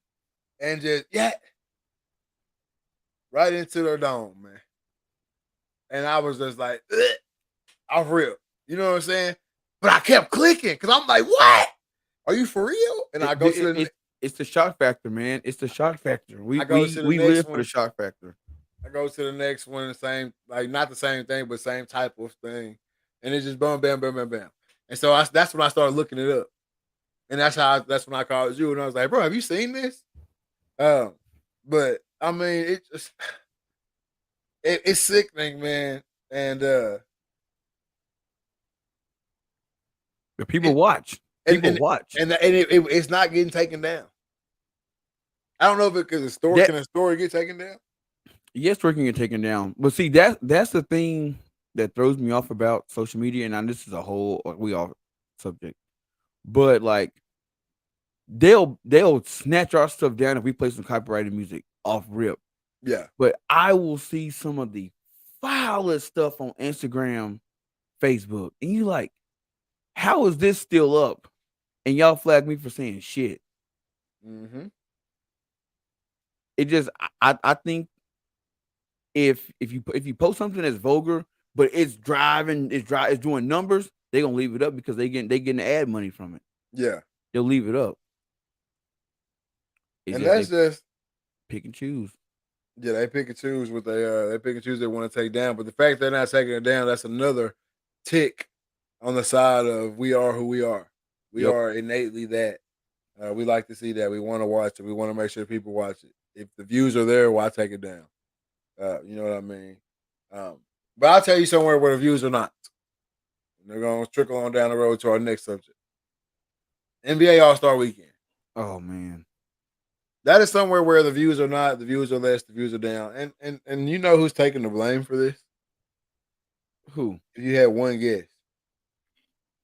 and just right into their dome, man. And I was just like, off rip. You know what I'm saying? But I kept clicking because I'm like, what? Are you for real? And I go to the it's the shock factor, man. It's the shock factor. We one. live for the shock factor. I go to the next one, the same, like not the same thing, but same type of thing. And it's just bam, bam, bam, bam, bam. And so that's when I started looking it up. And that's when I called you and I was like, bro, have you seen this? But I mean, it just it's sickening, man. And but people watch. People watch. And it's not getting taken down. I don't know if can a story get taken down? Yes, story can get taken down. But see, that's the thing that throws me off about social media, and this is a whole we all subject. But like they'll snatch our stuff down if we play some copyrighted music off rip. Yeah. But I will see some of the foulest stuff on Instagram, Facebook, and you like, how is this still up? And y'all flag me for saying shit. Mm-hmm. It just I think if you post something that's vulgar, but it's doing numbers, they're gonna leave it up because they getting the ad money from it. Yeah. They'll leave it up. And that's just pick and choose. Yeah, they pick and choose what they pick and choose they want to take down. But the fact they're not taking it down, that's another tick on the side of we are who we are. We are innately that. We like to see that. We want to watch it. We want to make sure people watch it. If the views are there, why take it down? You know what I mean? But I'll tell you somewhere where the views are not. And they're going to trickle on down the road to our next subject. NBA All-Star Weekend. Oh, man. That is somewhere where the views are not, the views are less, the views are down. And you know who's taking the blame for this? Who? If you had one guess.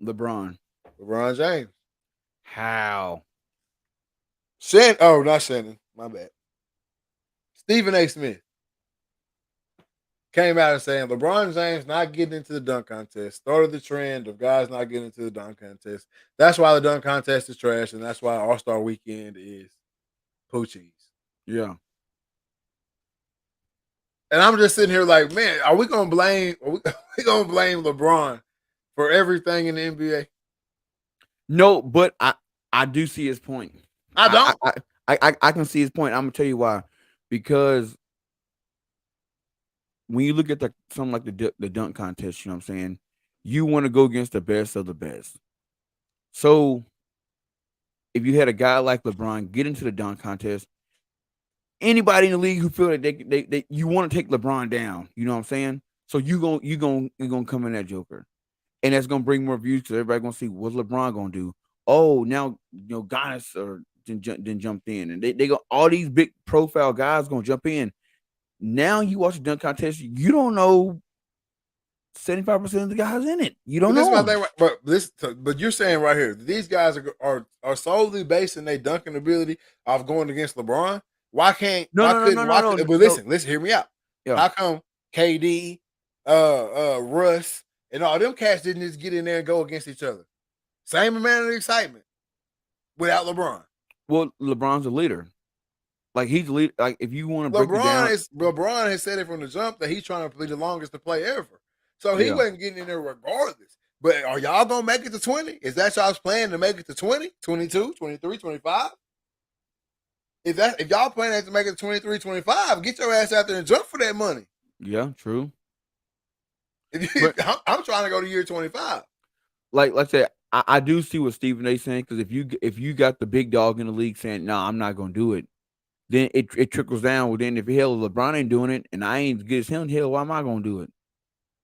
LeBron James. How? Not Shannon. My bad. Stephen A. Smith came out and saying LeBron James not getting into the dunk contest started the trend of guys not getting into the dunk contest. That's why the dunk contest is trash, and that's why All-Star Weekend is poochies. Yeah. And I'm just sitting here like, man, are we gonna blame LeBron for everything in the NBA? No, but I do see his point. I don't. I can see his point. I'm gonna tell you why. Because when you look at something like the dunk contest, you know what I'm saying, you want to go against the best of the best. So if you had a guy like LeBron get into the dunk contest, anybody in the league who feel that they you want to take LeBron down, you know what I'm saying? So you're gonna come in that joker. And that's gonna bring more views because everybody gonna see what's LeBron gonna do. Oh, now guys are then jumped in, and they go all these big profile guys gonna jump in. Now you watch the dunk contest, you don't know 75% of the guys in it. You don't know. But you're saying right here, these guys are solely basing their dunking ability off going against LeBron. Why can't no. But listen, hear me out. Yeah. How come KD, Russ, and all them cats didn't just get in there and go against each other? Same amount of excitement without LeBron. Well, LeBron's a leader. Like he's a leader. Like if you want to break it down, LeBron has said it from the jump that he's trying to be the longest to play ever. So he wasn't getting in there regardless. But are y'all gonna make it to 20? Is that y'all's plan to make it to 20, 22, 23, 25? If y'all planning to make it to 23, 25, get your ass out there and jump for that money. Yeah, true. I'm trying to go to year 25. Like I said, I do see what Stephen A. saying, because if you got the big dog in the league saying, no, I'm not gonna do it, then it trickles down. Well, then if LeBron ain't doing it and I ain't as good as him, why am I gonna do it?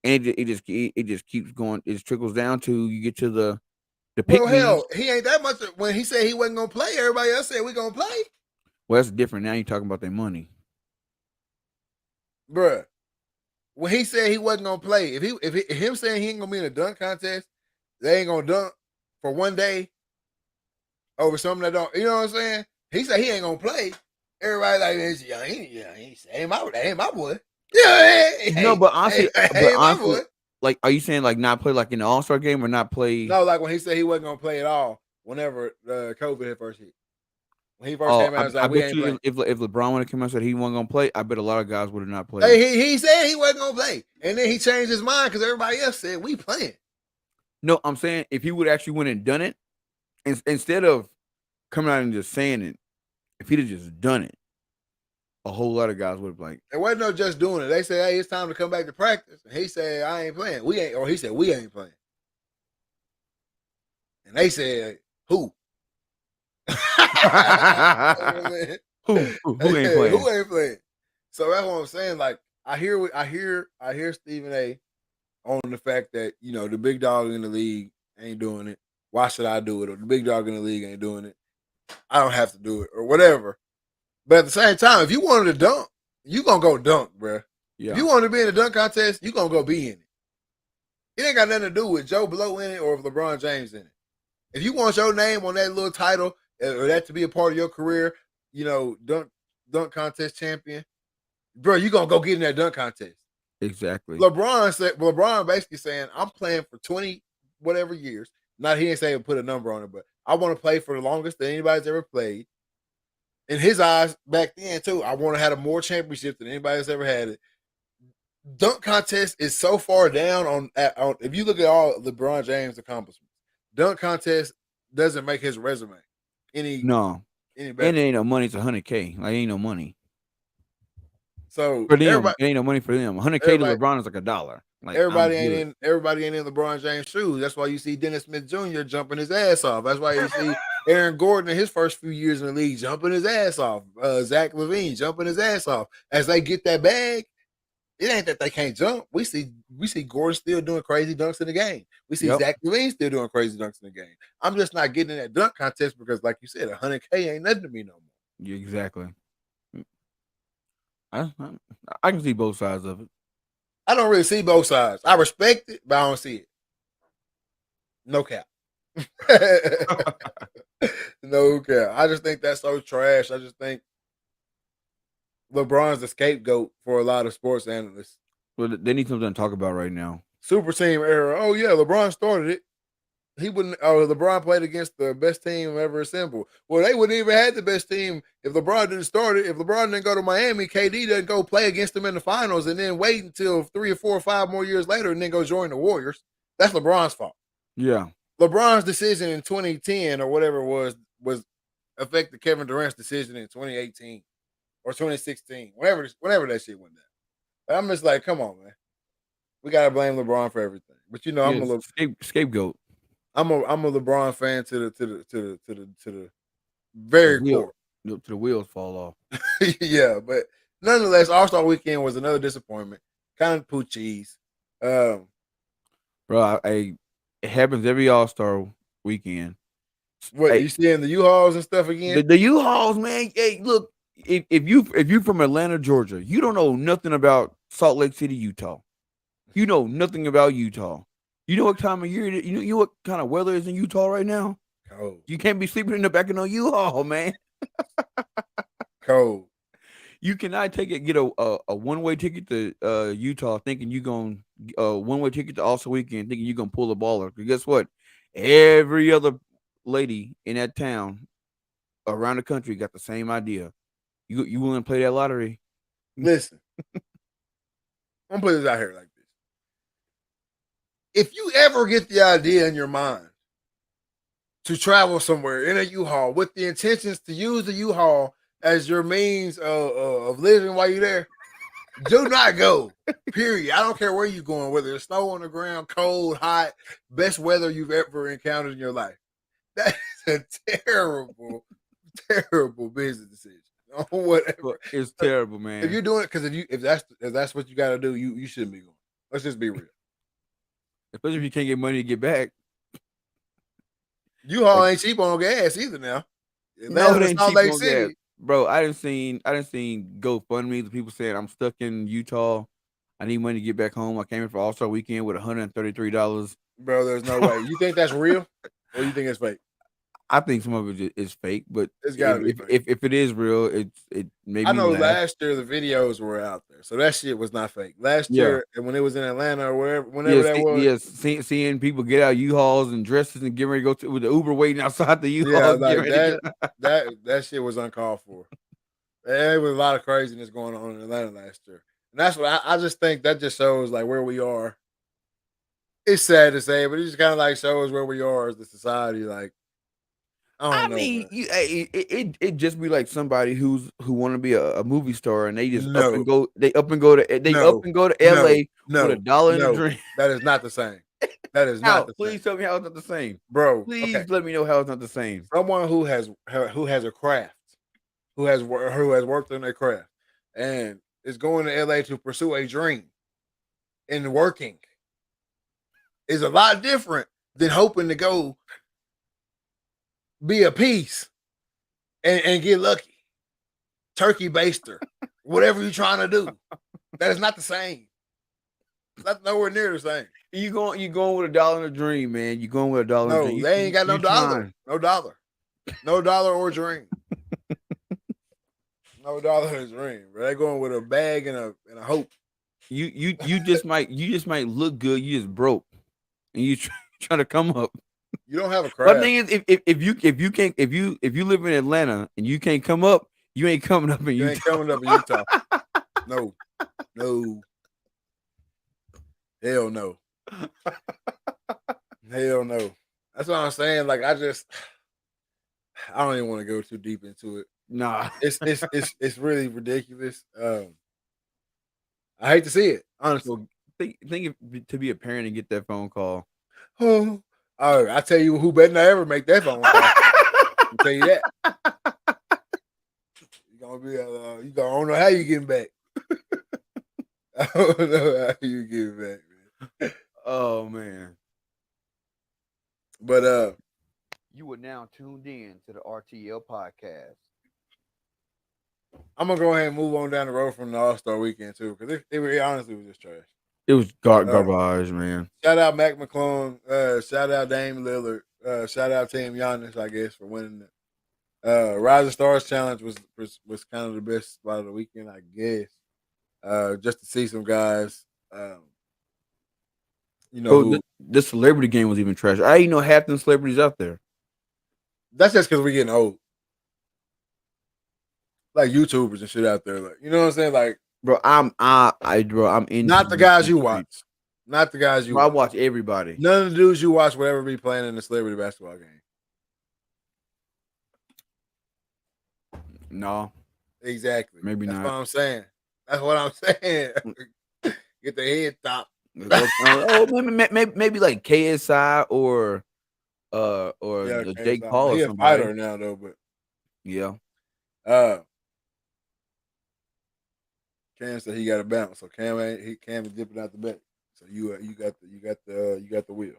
And it just keeps going. It trickles down to you get to the pick. Well, hell, he ain't that much. When he said he wasn't gonna play, everybody else said we gonna play. Well, that's different. Now you're talking about their money, bruh. When he said he wasn't gonna play, if him saying he ain't gonna be in a dunk contest, they ain't gonna dunk for one day over something that don't. You know what I'm saying? He said he ain't gonna play. Everybody like, ain't my boy. Yeah, No, but honestly, my boy. like, are you saying like not play like in the All-Star game or not play? No, like when he said he wasn't gonna play at all. Whenever COVID had first hit, when he first came out, he was I like, "We bet ain't you playing." if LeBron would have come out and said he wasn't gonna play, I bet a lot of guys would have not played. Hey, he said he wasn't gonna play, and then he changed his mind because everybody else said we playing. No, I'm saying if he would actually went and done it, instead of coming out and just saying it, if he'd have just done it, a whole lot of guys would have like. It wasn't no just doing it. They said, "Hey, it's time to come back to practice," and he said, "I ain't playing. We ain't," or he said, "We ain't playing." And they said, "Who?" Who ain't playing? Who ain't playing? So that's what I'm saying. Like I hear Stephen A. on the fact that the big dog in the league ain't doing it. Why should I do it? Or the big dog in the league ain't doing it. I don't have to do it or whatever. But at the same time, if you wanted to dunk, you gonna go dunk, bro. Yeah. If you want to be in a dunk contest, you gonna go be in it. It ain't got nothing to do with Joe Blow in it or if LeBron James in it. If you want your name on that little title or that to be a part of your career, dunk contest champion, bro, you gonna go get in that dunk contest. Exactly. LeBron basically saying, I'm playing for 20 whatever years. Not he didn't say put a number on it, but I want to play for the longest that anybody's ever played. In his eyes, back then too, I want to have more championships than anybody that's ever had it. Dunk contest is so far down on if you look at all LeBron James' accomplishments, dunk contest doesn't make his resume any better. And it ain't no money. It's $100K. Like ain't no money. So for them, it ain't no money for them. $100K to LeBron is like $1. Like everybody ain't in LeBron James' shoes. That's why you see Dennis Smith Jr. jumping his ass off. That's why you see Aaron Gordon in his first few years in the league jumping his ass off. Zach LaVine jumping his ass off. As they get that bag, it ain't that they can't jump. We see Gordon still doing crazy dunks in the game. We see Zach LaVine still doing crazy dunks in the game. I'm just not getting in that dunk contest because, like you said, $100K ain't nothing to me no more. Yeah, exactly. I can see both sides of it. I don't really see both sides. I respect it, but I don't see it. No cap. No cap. I just think that's so trash. I just think LeBron's the scapegoat for a lot of sports analysts. Well, they need something to talk about right now. Super team era. Oh yeah, LeBron started it. He wouldn't. LeBron played against the best team ever assembled. Well, they wouldn't even have the best team if LeBron didn't start it. If LeBron didn't go to Miami, KD doesn't go play against them in the finals, and then wait until 3 or 4 or 5 more years later, and then go join the Warriors. That's LeBron's fault. Yeah. LeBron's decision in 2010 or whatever it was affected Kevin Durant's decision in 2018 or 2016, whenever that shit went down. But I'm just like, come on, man. We gotta blame LeBron for everything. But I'm a scapegoat. I'm a LeBron fan to the very core. To the wheels fall off. Yeah, but nonetheless, All-Star Weekend was another disappointment. Kind of poo cheese. Bro, it happens every All-Star Weekend. What you seeing the U-Hauls and stuff again? The U-Hauls, man. Hey, look, if you from Atlanta, Georgia, you don't know nothing about Salt Lake City, Utah. You know nothing about Utah. You know what time of year it is? You know what kind of weather is in Utah right now? Cold. You can't be sleeping in the back of no U-Haul, man. Cold. You cannot get a one-way ticket to Utah thinking you're going one-way ticket to All-Star Weekend thinking you're gonna pull a baller. Because guess what? Every other lady in that town around the country got the same idea. You willing to play that lottery? Listen, I'm gonna put this out here like this. If you ever get the idea in your mind to travel somewhere in a U-Haul with the intentions to use the U-Haul as your means of living while you're there, do not go. Period. I don't care where you're going, whether it's snow on the ground, cold, hot, best weather you've ever encountered in your life. That is a terrible, terrible business decision. Whatever. It's terrible, man. If you're doing it, because if that's what you got to do, you shouldn't be going. Let's just be real. Especially if you can't get money to get back. U-Haul ain't cheap on gas either now. No, it ain't cheap on gas. Bro, I didn't seen GoFundMe, the people saying I'm stuck in Utah. I need money to get back home. I came in for All-Star Weekend with $133. Bro, there's no way. You think that's real? Or you think it's fake? I think some of it is fake, but It's gotta be fake. if it is real, it made I me know laugh. last year the videos were out there, so that shit was not fake. Last year, and when it was in Atlanta or whenever that was, seeing people get out U-Hauls and dresses and getting ready to go with the Uber waiting outside the yeah, U-Hauls. like that shit was uncalled for. There was a lot of craziness going on in Atlanta last year, and that's what I just think that just shows like where we are. It's sad to say, but it just kind of like shows where we are as a society. Like, I don't know, mean, man. it just be like somebody who want to be a movie star and they just up No, and go. They up and go to L.A. with $1 in a drink. That is not the same. That is not How? the Please same, tell me how it's not the same, bro. Please Okay, let me know how it's not the same. someone who has a craft, who has worked on their craft, and is going to LA to pursue a dream, and working is a lot different than hoping to go be a piece and get lucky, turkey baster, whatever you're trying to do. That is not the same. It's not nowhere near the same. You going with $1 in a dream, man. You going with $1 in a dream. No, they ain't got no dollar. No dollar. No dollar or dream. No dollar in a dream. Bro. They going with a bag and a hope. You just might look good. You just broke, and you trying to come up. You don't have a craft. But the thing is, if you live in Atlanta and you can't come up, you ain't coming up in Utah. You ain't coming up in Utah. No. Hell no. Hell no. That's what I'm saying. Like I don't even want to go too deep into it. Nah. It's really ridiculous. I hate to see it, honestly. Think to be a parent and get that phone call. Oh, I tell you who better not ever make that phone call. I'll tell you that. You're gonna be I don't know how you getting back. I don't know how you getting back, man. Oh man. But you are now tuned in to the RTL podcast. I'm gonna go ahead and move on down the road from the All-Star weekend too, because it honestly was just trash. It was garbage, man. Shout out Mac McClung, shout out Dame Lillard, shout out Team Giannis, I guess, for winning it. Rising Stars Challenge was kind of the best spot of the weekend, I guess. Just to see some guys, the celebrity game was even trash. I didn't know half them celebrities out there. That's just because we're getting old. Like YouTubers and shit out there, like you know what I'm saying, like bro. I'm in. Not the guys you watch. Not the guys you. I watch everybody. None of the dudes you watch would ever be playing in the celebrity basketball game. No. Exactly. Maybe That's not. what I'm saying. That's what I'm saying. Get the head top. maybe like KSI or Jake Paul or he somebody. a fighter now though, but yeah. Cam said he got to bounce, so Cam is dipping out the back. So you got the wheel.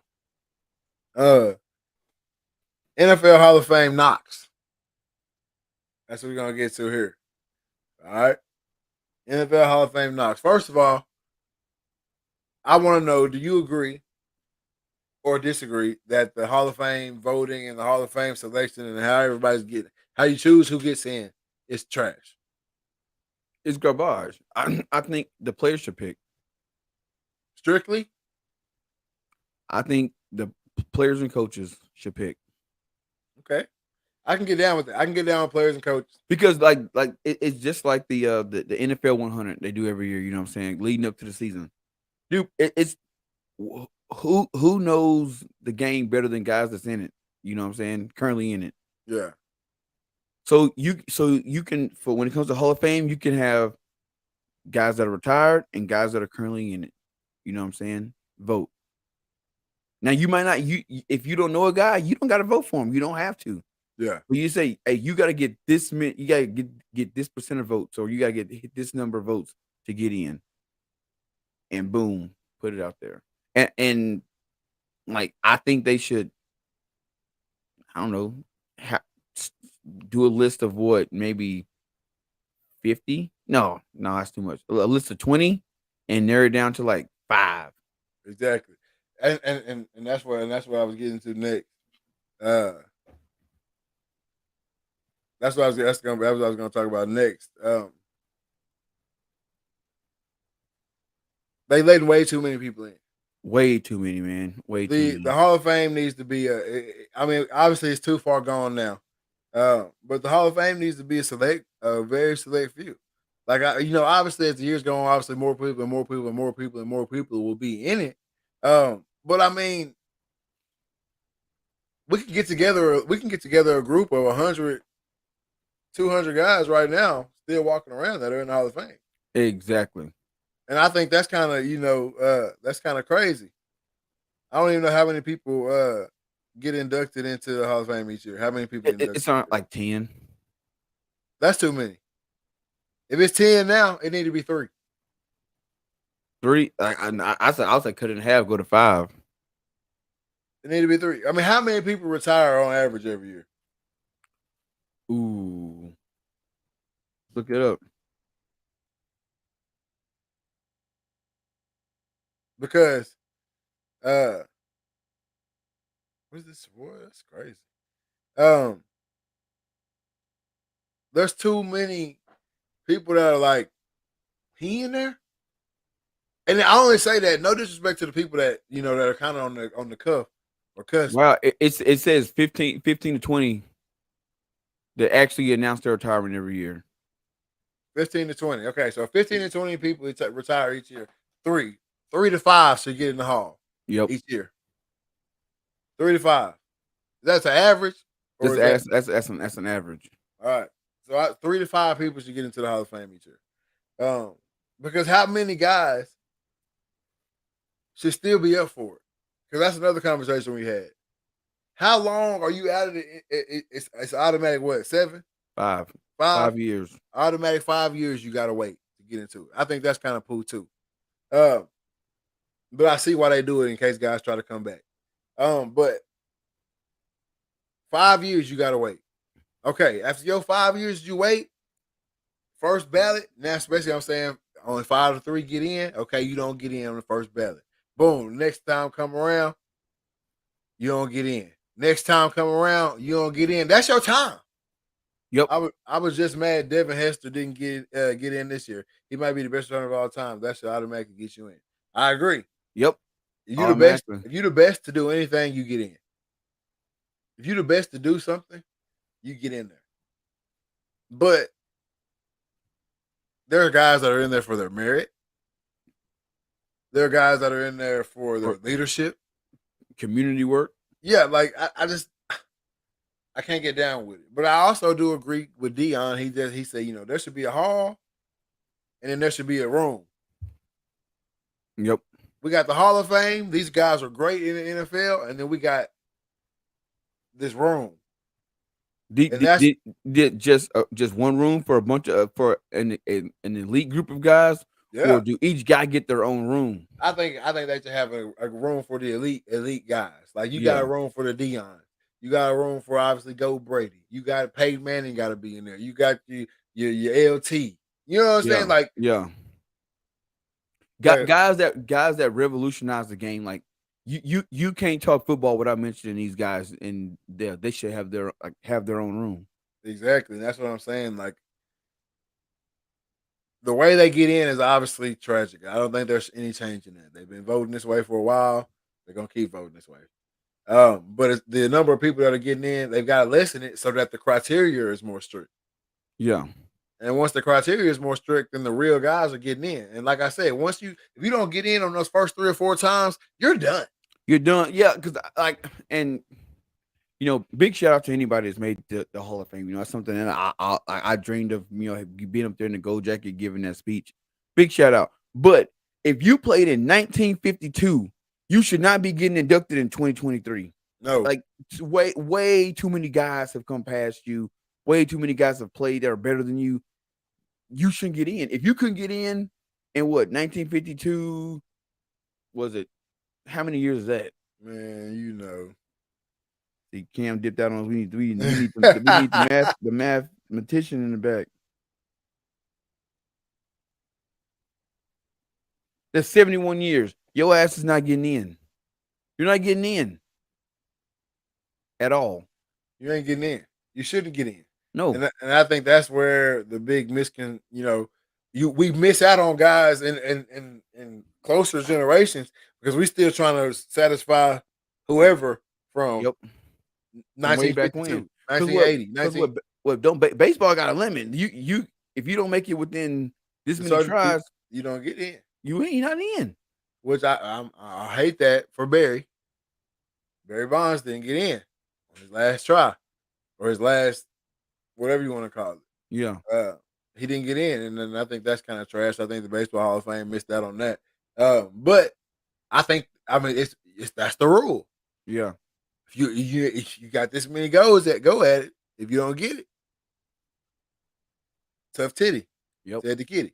NFL Hall of Fame knocks. That's what we're gonna get to here. All right. NFL Hall of Fame knocks. First of all, I want to know: do you agree or disagree that the Hall of Fame voting and the Hall of Fame selection and how you choose who gets in is trash? It's garbage. I think the players should pick. Strictly? I think the players and coaches should pick. Okay. I can get down with it. I can get down with players and coaches. Because it's just like the NFL 100 they do every year, you know what I'm saying, leading up to the season. Dude, it's who knows the game better than guys that's in it, you know what I'm saying, currently in it. Yeah. So you can, for when it comes to Hall of Fame, you can have guys that are retired and guys that are currently in it. You know what I'm saying? Vote. Now you might not if you don't know a guy, you don't got to vote for him. You don't have to. Yeah. But you say, hey, you got to get this you got to get this percent of votes, or you got to hit this number of votes to get in. And boom, put it out there. And like I think they should, I don't know, do a list of what, maybe 50? No, that's too much. A list of 20 and narrow it down to like 5. Exactly. And that's what I was getting to next. That's what I was. That's what I was going to talk about next. They letting way too many people in. Way too many, man. Way too many. The Hall of Fame needs to be I mean, obviously it's too far gone now. But the Hall of Fame needs to be a very select few. Like obviously as the years go on, obviously more people and more people and more people and more people will be in it. But I mean, we can get together a group of 100, 200 guys right now still walking around that are in the Hall of Fame. Exactly. And I think that's kind of that's kind of crazy. I don't even know how many people get inducted into the Hall of Fame each year. How many people? It's not like 10. That's too many. If it's 10 now, it need to be 3. 3. I said cut it in half, go to 5. It need to be 3. I mean, how many people retire on average every year? Ooh, look it up. Because what is this? Boy, that's crazy. There's too many people that are like, he in there? And I only say that, no disrespect to the people that that are kind of on the cuff or cusp. Wow, it says 15 to 20 that actually announce their retirement every year. 15 to 20. Okay, so 15 to 20 people retire each year. 3 to 5 should get in the Hall. Yep. Each year. 3 to 5. That's an average? Or that's an average. All right. So 3 to 5 people should get into the Hall of Fame each year. Because how many guys should still be up for it? Because that's another conversation we had. How long are you out of it? It's automatic what? 7? 5. 5 years. Automatic 5 years you gotta wait to get into it. I think that's kind of poo too. But I see why they do it in case guys try to come back. But 5 years you gotta wait. Okay, after your 5 years you wait, first ballot, now especially I'm saying only 5 to 3 get in. Okay, you don't get in on the first ballot. Boom, next time come around, you don't get in. Next time come around, you don't get in. That's your time. Yep. I was just mad Devin Hester didn't get in this year. He might be the best runner of all time. That should automatically get you in. I agree. Yep. If you're the best, if you're the best to do anything, you get in. If you're the best to do something, you get in there. But there are guys that are in there for their merit. There are guys that are in there for their leadership, community work. Yeah, like I can't get down with it. But I also do agree with Dion. He said, there should be a hall and then there should be a room. Yep. We got the Hall of Fame. These guys are great in the NFL, and then we got this room. Just one room for a bunch of for an elite group of guys, or do each guy get their own room? I think they should have a room for the elite guys. Like you got a room for the Dion. You got a room for obviously Go Brady. You got Peyton Manning got to be in there. You got your LT. You know what I'm saying? Like guys that revolutionize the game. Like you can't talk football without mentioning these guys, and they should have their own room. Exactly, and that's what I'm saying. Like the way they get in is obviously tragic. I don't think there's any change in that. They've been voting this way for a while. They're gonna keep voting this way. But it's the number of people that are getting in, they've got to lessen it so that the criteria is more strict. Yeah. And once the criteria is more strict, then the real guys are getting in. And like I said, if you don't get in on those first 3 or 4 times, you're done. You're done. Yeah, because big shout out to anybody that's made the Hall of Fame. That's something that I dreamed of. Being up there in the gold jacket, giving that speech. Big shout out. But if you played in 1952, you should not be getting inducted in 2023. No, like way too many guys have come past you. Way too many guys have played that are better than you. You shouldn't get in. If you couldn't get in 1952, was it? How many years is that? Man, See, Cam dipped out on us. We need the mathematician in the back. That's 71 years. Your ass is not getting in. You're not getting in at all. You ain't getting in. You shouldn't get in. No. And I think that's where the big we miss out on guys in closer generations because we still trying to satisfy whoever from Yep. From way back 1952, when. 1980, Because what don't baseball got a limit. You if you don't make it within this many tries, you don't get in. you're not in. Which I hate that for Barry. Barry Bonds didn't get in on his last try or his last whatever you want to call it. Yeah. He didn't get in, and then I think that's kind of trash. I think the Baseball Hall of Fame missed out on that. But I mean it's that's the rule. Yeah. If you got this many goals that go at it, if you don't get it, tough titty. Yep. Said the kitty.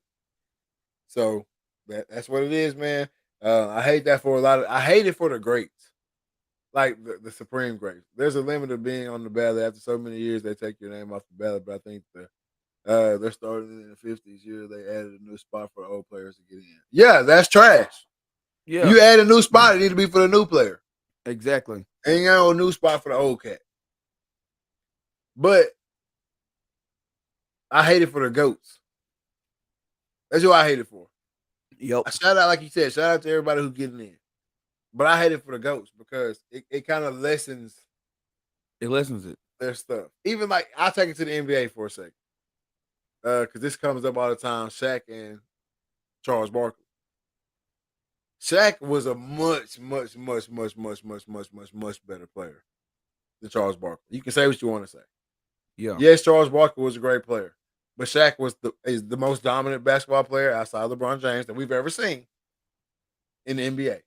So that's what it is, man. I hate that for I hate it for the greats. Like the supreme greats. There's a limit of being on the ballot. After so many years, they take your name off the ballot. But I think they're starting in the 50s year. They added a new spot for old players to get in. Yeah, that's trash. Yeah. You add a new spot, it need to be for the new player. Exactly. Ain't got no new spot for the old cat. But I hate it for the goats. That's what I hate it for. Yep. I shout out, like you said, shout out to everybody who's getting in. But I hate it for the goats because it kind of lessens. It lessens it. Their stuff. Even like I'll take it to the NBA for a second. Because this comes up all the time. Shaq and Charles Barkley. Shaq was a much better player than Charles Barkley. You can say what you want to say. Yeah. Yes, Charles Barkley was a great player, but Shaq is the most dominant basketball player outside LeBron James that we've ever seen in the NBA.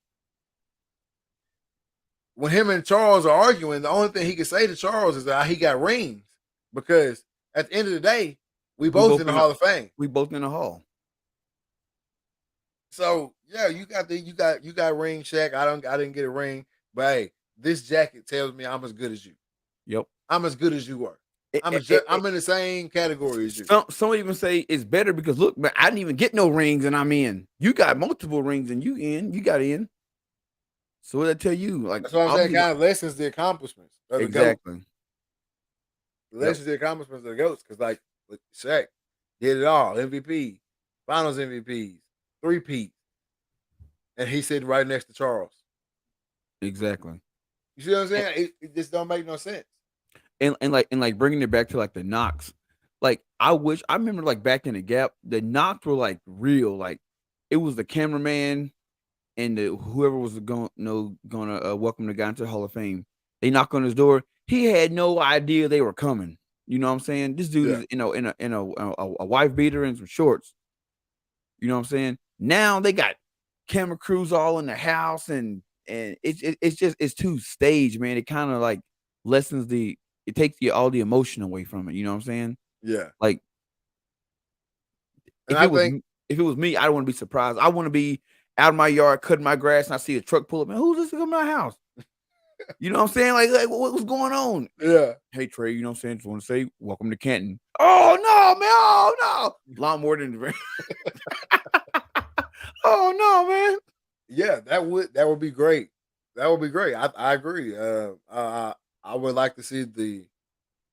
When him and Charles are arguing, the only thing he can say to Charles is that he got rings because at the end of the day, we both in the Hall of Fame. We both in the Hall. So yeah, you got ring, Shaq. I didn't get a ring, but hey, this jacket tells me I'm as good as you. Yep, I'm as good as you are. I'm in the same category as you. Some even say it's better because look, man, I didn't even get no rings and I'm in. You got multiple rings and you in. You got in. So what I tell you, like that's what I'm saying. Kind of lessens the accomplishments. Of the exactly. GOAT. Lessens the accomplishments of the goats because like Shaq did it all. MVP, Finals MVPs, 3-peat, and he's sitting right next to Charles. Exactly. You see what I'm saying? It just don't make no sense. And like bringing it back to like the knocks. Like I remember like back in the Gap, the knocks were like real. Like it was the cameraman and whoever was gonna welcome the guy into the Hall of Fame. They knock on his door. He had no idea they were coming. You know what I'm saying? This dude is in a wife beater and some shorts. You know what I'm saying? Now they got camera crews all in the house and it's too staged, man. It kind of like lessens it takes all the emotion away from it. You know what I'm saying? Yeah. Like if it was me, I don't want to be surprised. I want to be out of my yard cutting my grass and I see a truck pull up. Man, who's this to my house? You know what I'm saying? Like what's going on? Yeah. Hey Trey, you know what I'm saying? Just want to say welcome to Canton. Oh no, man! Oh no! Lot more than oh no, man! Yeah, that would be great. That would be great. I agree. I would like to see the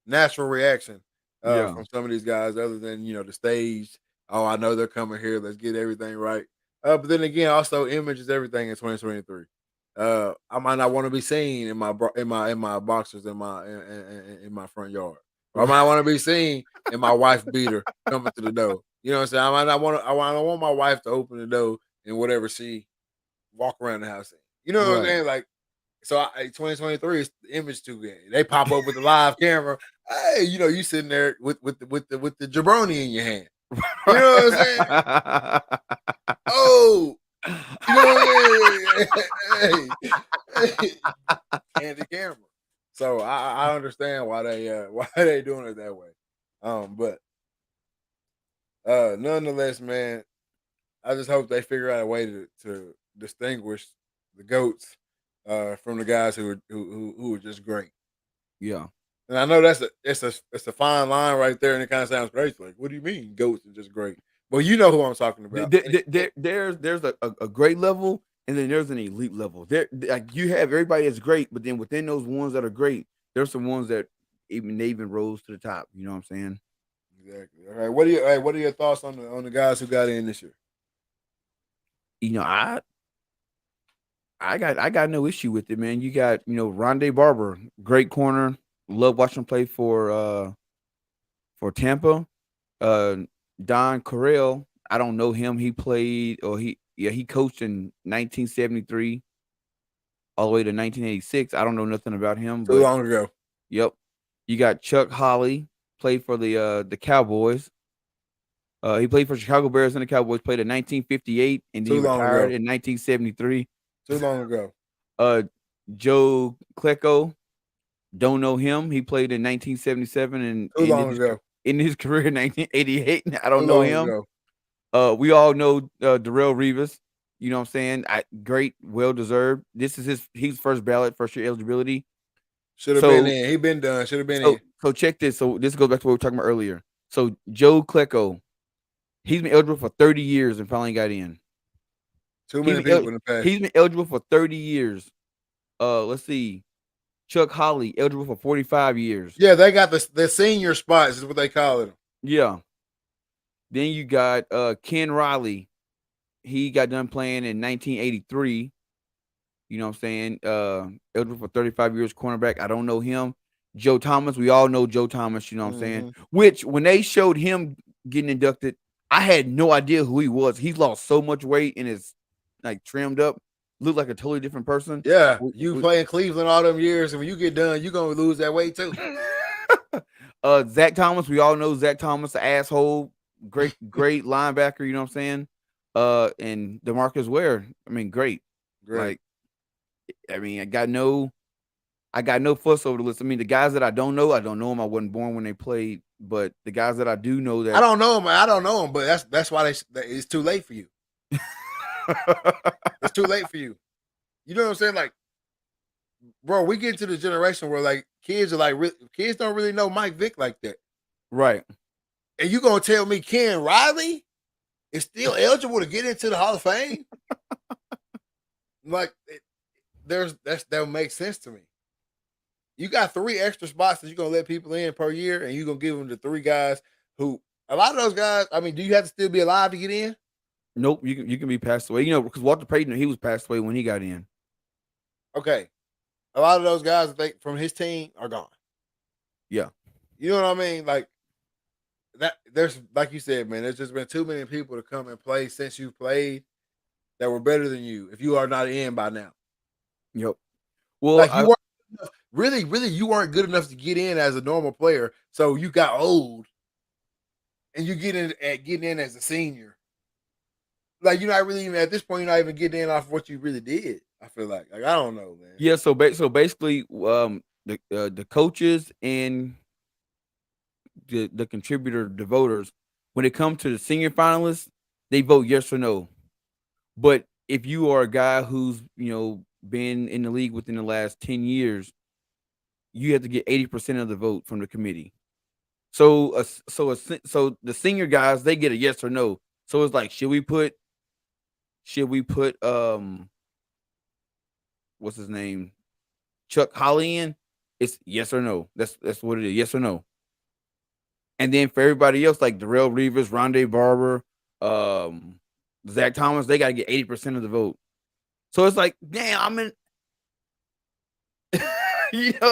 natural reaction from some of these guys, other than the stage. Oh, I know they're coming here. Let's get everything right. But then again, also image is everything in 2023. I might not want to be seen in my boxers in my front yard. Or I might want to be seen in my wife beater coming to the door. You know what I'm saying? I don't want my wife to open the door and whatever she walk around the house in. You know what I'm saying? Like, so 2023 is the image too good. They pop up with the live camera. Hey, you sitting there with the jabroni in your hand. You know what I'm saying? Oh. You know what hey, and the camera. So I understand why they doing it that way. But nonetheless, man, I just hope they figure out a way to distinguish the GOATs from the guys who are just great. Yeah. And I know it's a fine line right there, and it kind of sounds crazy. Like, what do you mean GOATs are just great? Well, you know who I'm talking about. There's a great level, and then there's an elite level. There, like you have everybody that's great, but then within those ones that are great, there's some ones that even rose to the top. You know what I'm saying? Exactly. All right. What are your thoughts on the guys who got in this year? You know, I got no issue with it, man. You got, Rondé Barber, great corner. Love watching him play for Tampa. Don Correll, I don't know him. He played or he coached in 1973 all the way to 1986. I don't know nothing about him, Too long ago. Yep. You got Chuck Holly, played for the Cowboys. He played for Chicago Bears and the Cowboys, played in 1958, and then he retired in 1973. Too long ago. Joe Klecko, don't know him. He played in 1977 and too long ago. In his career in 1988. I don't know him. Ago. We all know Darrelle Revis. You know what I'm saying? Great, well deserved. This is his first ballot, first year eligibility. Should have been in. He been done. Should have been in. So check this. So this goes back to what we were talking about earlier. So Joe Klecko, he's been eligible for 30 years and finally got in. Too many people in the past. He's been eligible for 30 years. Let's see. Chuck Holly, eligible for 45 years. Yeah, they got the senior spots is what they call it. Yeah. Then you got Ken Riley. He got done playing in 1983. You know what I'm saying? Eligible for 35 years, cornerback. I don't know him. Joe Thomas. We all know Joe Thomas. You know what I'm saying? Which, when they showed him getting inducted, I had no idea who he was. He's lost so much weight and is like trimmed up. Looked like a totally different person. Yeah. You play in Cleveland all them years, and when you get done, you're going to lose that weight too. Zach Thomas. We all know Zach Thomas, the asshole. Great linebacker. You know what I'm saying? And DeMarcus Ware. I mean, great. Like, I mean, I got no fuss over the list. I mean, the guys that I don't know them. I wasn't born when they played, but the guys that I do know that I don't know them, but that's why it's too late for you. It's too late for you. You know what I'm saying? Like, bro, we get into the generation where like kids are like kids don't really know Mike Vick like that, right? And you gonna tell me Ken Riley is still eligible to get into the Hall of Fame? Like, that makes sense to me. You got 3 extra spots that you're gonna let people in per year, and you're gonna give them to 3 guys who a lot of those guys. I mean, do you have to still be alive to get in? Nope, you can be passed away. You know, because Walter Payton, he was passed away when he got in. Okay, a lot of those guys from his team are gone. Yeah, you know what I mean. Like that. There's like you said, man. There's just been too many people to come and play since you played that were better than you. If you are not in by now. Yep. Well, like you weren't really, you weren't good enough to get in as a normal player, so you got old, and you getting in as a senior. Like, you're not really even at this point. You're not even getting in off of what you really did. I feel like I don't know, man. Yeah. So basically, the coaches and the contributor, the voters, when it comes to the senior finalists, they vote yes or no. But if you are a guy who's been in the league within the last 10 years, you have to get 80% of the vote from the committee. So the senior guys, they get a yes or no. So it's like, should we put what's his name, Chuck Holly in? It's yes or no. That's what it is. Yes or no. And then for everybody else, like Darrelle Revis, Rondé Barber, Zach Thomas, they gotta get 80% of the vote. So it's like, damn, I'm in.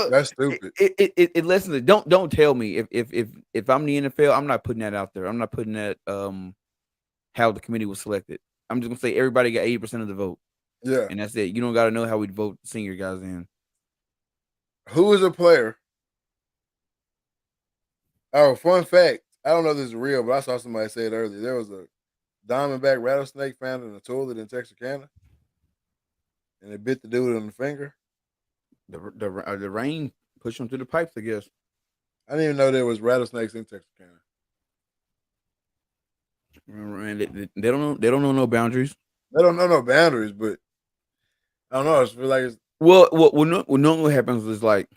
That's stupid. It lessens. Don't tell me if I'm the NFL, I'm not putting that out there. I'm not putting that how the committee was selected. I'm just gonna say everybody got 80% of the vote. Yeah, and that's it. You don't got to know how we vote senior guys in. Who is a player? Oh, fun fact. I don't know if this is real, but I saw somebody say it earlier. There was a diamondback rattlesnake found in a toilet in Texarkana, and it bit the dude on the finger. The rain pushed them through the pipes, I guess. I didn't even know there was rattlesnakes in Texarkana. Man, they don't know. They don't know no boundaries. They don't know no boundaries, but I don't know. I feel like it's what normally happens is like,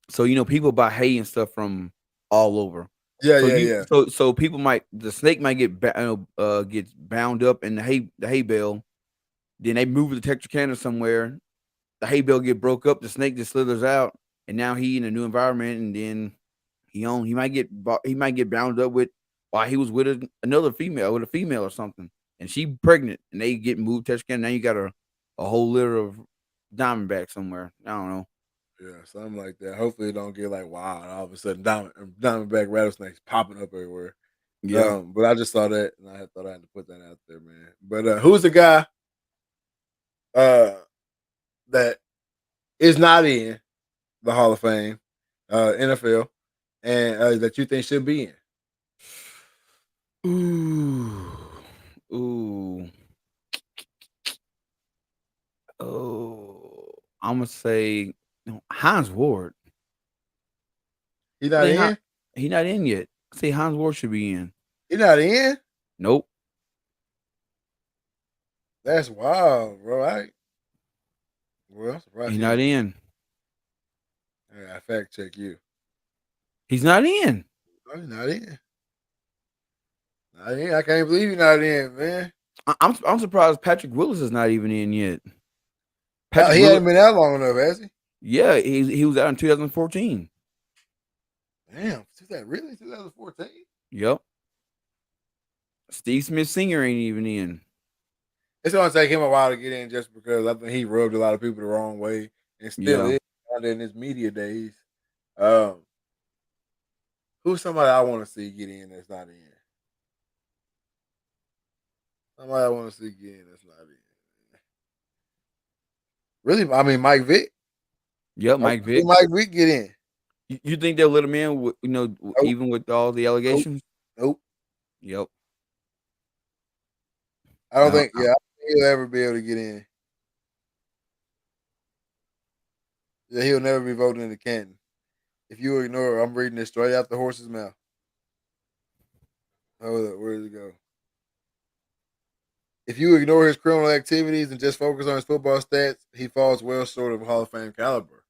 so people buy hay and stuff from all over. Yeah. So people the snake might get gets bound up in the hay bale. Then they move it to Texarkana somewhere. The hay bale get broke up. The snake just slithers out, and now he in a new environment, and then he might get bound up with while he was with another female, with a female or something, and she pregnant, and they get moved touch again. Now you got a whole litter of Diamondback somewhere. I don't know. Yeah, something like that. Hopefully, it don't get like wild. All of a sudden, Diamondback rattlesnakes popping up everywhere. Yeah. But I just saw that, and I thought I had to put that out there, man. But who's the guy that is not in the Hall of Fame, NFL, and that you think should be in? Ooh. Oh, I'm gonna say Hines Ward. He not in. He not in yet. I say Hines Ward should be in. He not in. Nope. That's wild, bro. Well, He's not in. I fact check you. He's not in. Oh, he's not in. Not in. I can't believe he's not in, man. I'm surprised Patrick Willis is not even in yet. He hadn't been out long enough, has he? Yeah, he was out in 2014. Damn, is that really 2014? Yep. Steve Smith Sr. ain't even in. It's gonna take him a while to get in, just because I think he rubbed a lot of people the wrong way, and still is in his media days. Who's somebody I want to see get in that's not in? Somebody I want to see get in that's not in. Really, I mean Mike Vick. Yep, Mike Vick. Mike Vick get in. You think they'll let him in? Nope. Even with all the allegations. Nope. Yep. I don't think. Yeah, I don't think he'll ever be able to get in. Yeah, he'll never be voting in the Canton. If you ignore, I'm reading this straight out the horse's mouth. Hold up, where does it go? If you ignore his criminal activities and just focus on his football stats, he falls well short of Hall of Fame caliber.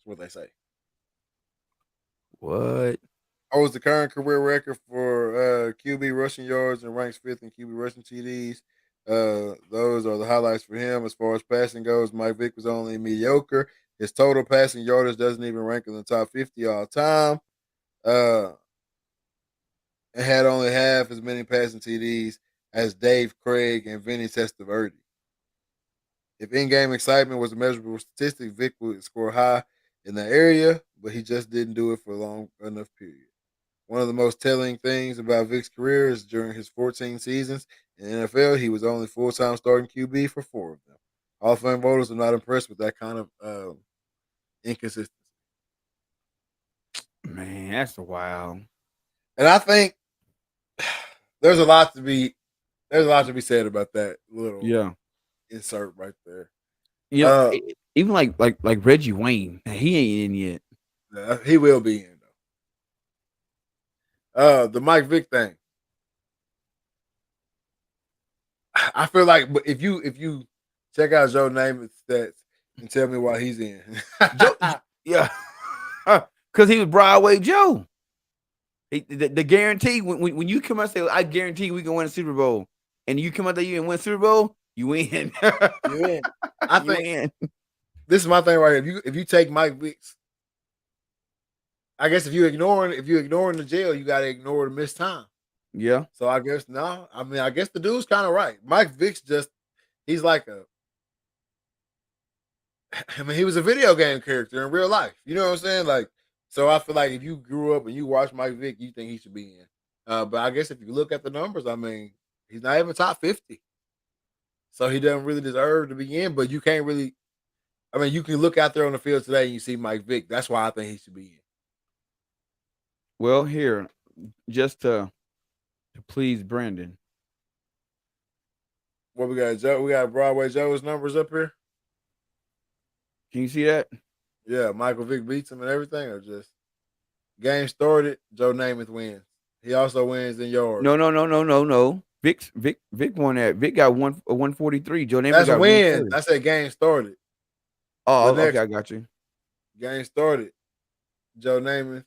That's what they say. What? Holds the current career record for QB rushing yards and ranks 5th in QB rushing TDs. Those are the highlights for him. As far as passing goes, Mike Vick was only mediocre. His total passing yardage doesn't even rank in the top 50 all time. And had only half as many passing TDs as Dave Craig and Vinny Testaverde. If in-game excitement was a measurable statistic, Vick would score high in that area, but he just didn't do it for a long enough period. One of the most telling things about Vick's career is during his 14 seasons in the NFL, he was only full-time starting QB for 4 of them. Hall of Fame voters are not impressed with that kind of inconsistency. Man, that's wild. And I think there's a lot to be said about that little insert right there. Yeah, even like Reggie Wayne, he ain't in yet. Yeah, he will be in though. The Mike Vick thing. I feel like, but if you check out Joe Namath's stats and tell me why he's in. Yeah, because he was Broadway Joe. The guarantee when you come out and say, I guarantee we can win a Super Bowl, and you come out there and win Super Bowl, you win. You win. I think this is my thing right here. If you take Mike Vick's, I guess if you ignoring the jail, you got to ignore the missed time. Yeah. So I guess no. I mean, I guess the dude's kind of right. Mike Vick's he's like he was a video game character in real life. You know what I'm saying? Like, so I feel like if you grew up and you watch Mike Vick, you think he should be in. But I guess if you look at the numbers, I mean, he's not even top 50. So he doesn't really deserve to be in, but you can't really. I mean, you can look out there on the field today and you see Mike Vick. That's why I think he should be in. Well, here, just to please Brandon. What we got, Joe? We got Broadway Joe's numbers up here. Can you see that? Yeah, Michael Vick beats him and everything, or just game started, Joe Namath wins. He also wins in yards. No. Vic won that. Vic got 143. Joe Namath That's got wins. I said game started. Oh, okay, I got you. Game started. Joe Namath.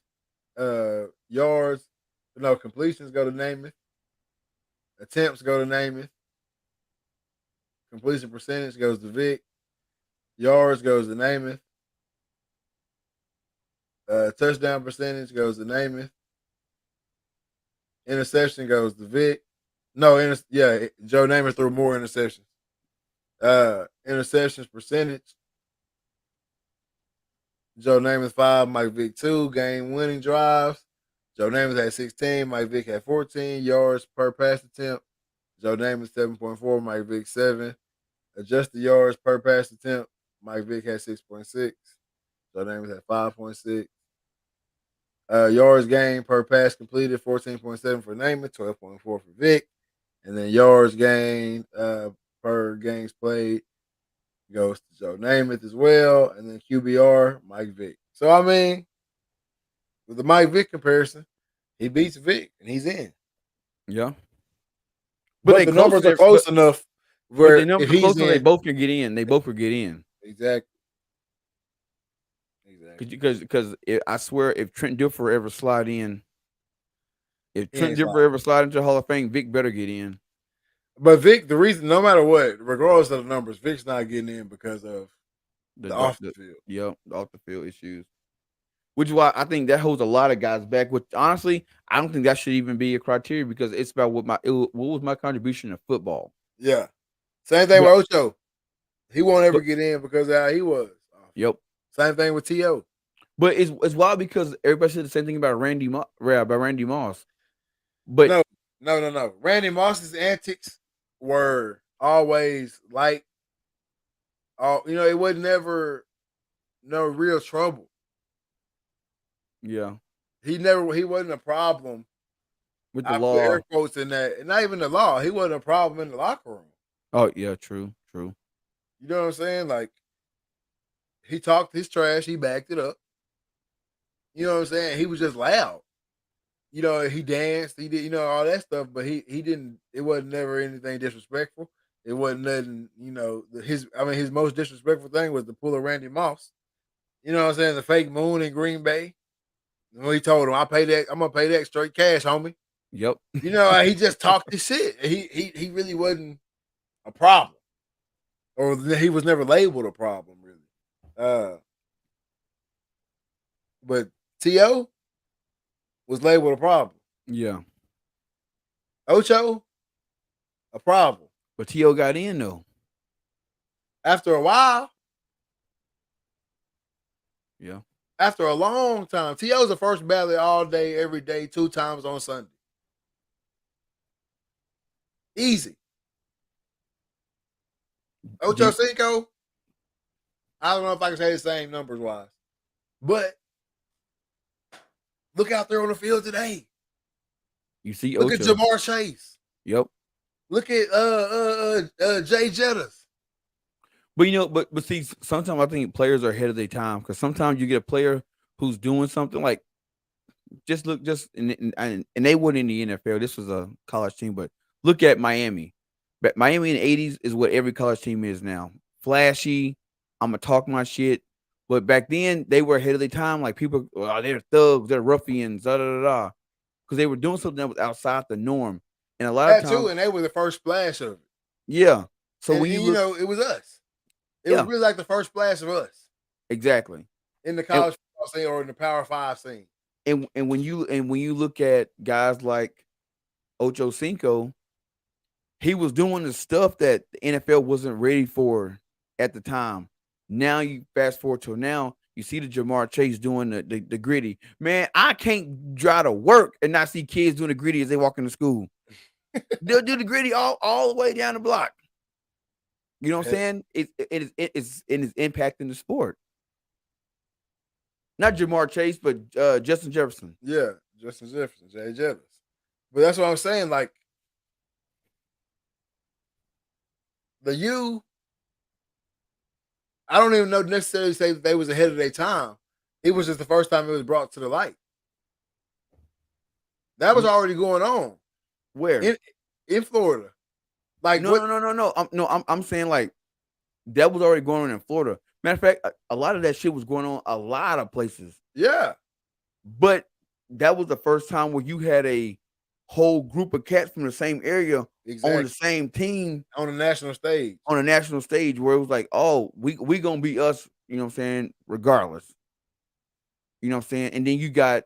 Yards, completions go to Namath. Attempts go to Namath. Completion percentage goes to Vic. Yards goes to Namath. Touchdown percentage goes to Namath. Interception goes to Vic. No, Joe Namath threw more interceptions. Interceptions percentage. Joe Namath 5, Mike Vick 2. Game winning drives. Joe Namath had 16, Mike Vick had 14 yards per pass attempt. Joe Namath 7.4, Mike Vick 7. Adjusted yards per pass attempt. Mike Vick had 6.6. Joe Namath had 5.6. Yards gained per pass completed 14.7 for Namath, 12.4 for Vic. And then yards gained per games played goes to Joe Namath as well. And then QBR, Mike Vick. So, I mean, with the Mike Vick comparison, he beats Vick and he's in. Yeah. But the numbers are close enough where the numbers are close enough, they both can get in. They both could get in. Exactly. Because I swear, if Trent Dilfer ever slide in, into the Hall of Fame, Vic better get in. But Vic, the reason, no matter what, regardless of the numbers, Vic's not getting in because of the off the field. Yep, the off the field issues. Which is why I think that holds a lot of guys back. Which honestly, I don't think that should even be a criteria because it's about what was my contribution to football. Yeah. Same thing with Ocho. He won't ever get in because of how he was. Yep. Same thing with T.O. But it's wild because everybody said the same thing about Randy Moss. But no. Randy Moss's antics were always like, it was never no real trouble. Yeah. He wasn't a problem with the law. Air quotes in that, and not even the law. He wasn't a problem in the locker room. Oh yeah, true. You know what I'm saying? Like, he talked his trash, he backed it up. You know what I'm saying? He was just loud. He danced, he did, all that stuff, but he didn't. It wasn't never anything disrespectful. It wasn't nothing. His most disrespectful thing was to pull a Randy Moss. You know what I'm saying? The fake moon in Green Bay. When he told him, I'm gonna pay that straight cash, homie. Yep. He just talked his shit. He really wasn't a problem. Or he was never labeled a problem, really. But T.O. was labeled a problem. Yeah. Ocho, a problem. But T.O. got in, though. After a while. Yeah. After a long time. T.O.'s the first ballot all day, every day, 2 times on Sunday. Easy. Ocho Cinco, I don't know if I can say the same numbers wise, but look out there on the field today. You see, look at Jamar Chase. Yep. Look at Jay Jettas. But but see, sometimes I think players are ahead of their time because sometimes you get a player who's doing something like and they weren't in the NFL. This was a college team, but look at Miami. But Miami in the 80s is what every college team is now. Flashy. I'm gonna talk my shit. But back then they were ahead of their time. Like people, they're thugs, they're ruffians, because they were doing something that was outside the norm. And a lot of times, too, and they were the first splash of it. Yeah. So when it was us. It was really like the first splash of us. Exactly. In the college football scene or in the Power 5 scene. And when you look at guys like Ocho Cinco, he was doing the stuff that the NFL wasn't ready for at the time. Now you fast forward to now, you see the Jamar Chase doing the gritty. Man, I can't drive to work and not see kids doing the gritty as they walk into school. They'll do the gritty all the way down the block. You know what I'm saying? It's impacting the sport. Not Jamar Chase, but Justin Jefferson. Yeah, Justin Jefferson, Jay Jettas. But that's what I'm saying. Like, I don't even know necessarily say that they was ahead of their time. It was just the first time it was brought to the light. That was already going on. Where? In Florida. Like no. I'm saying like that was already going on in Florida. Matter of fact, a lot of that shit was going on a lot of places. Yeah. But that was the first time where you had a whole group of cats from the same area on the same team on a national stage. On a national stage where it was like, oh, we gonna be us, you know what I'm saying, regardless. You know what I'm saying? And then you got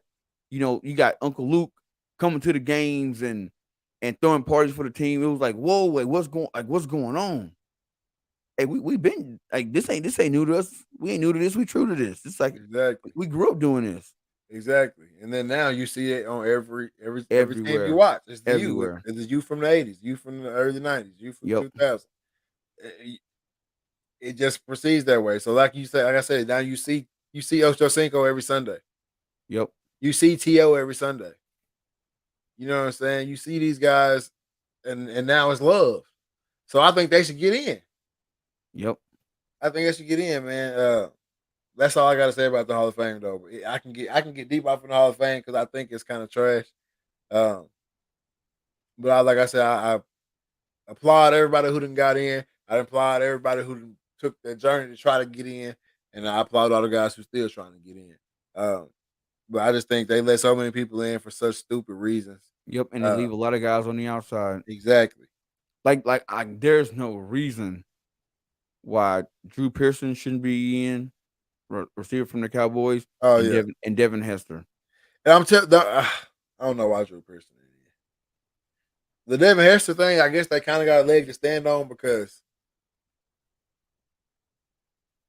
Uncle Luke coming to the games and throwing parties for the team. It was like, whoa, what's going on? Hey, we been like this ain't new to us. We ain't new to this. We true to this. It's like exactly, we grew up doing this. exactly. And then now you see it on every team you Everywhere. watch. It's the you. Everywhere. It's the you from the 80s, you from the early 90s, you from Yep. 2000. It just proceeds that way. So like I said, now you see Ocho Cinco every Sunday. Yep. You see T.O. every Sunday. You know what I'm saying? You see these guys, and now it's love. So I think they should get in. Yep. I think they should get in, man. That's all I got to say about the Hall of Fame, though. I can get deep off in the Hall of Fame because I think it's kind of trash. But like I said, I applaud everybody who done got in. I applaud everybody who took their journey to try to get in, and I applaud all the guys who still trying to get in. But I just think they let so many people in for such stupid reasons. Yep, and they leave a lot of guys on the outside. Exactly. Like there's no reason why Drew Pearson shouldn't be in, receiver from the Cowboys. Oh and yeah, Devin Hester. And I don't know why Drew Pearson is. The Devin Hester thing, I guess they kind of got a leg to stand on because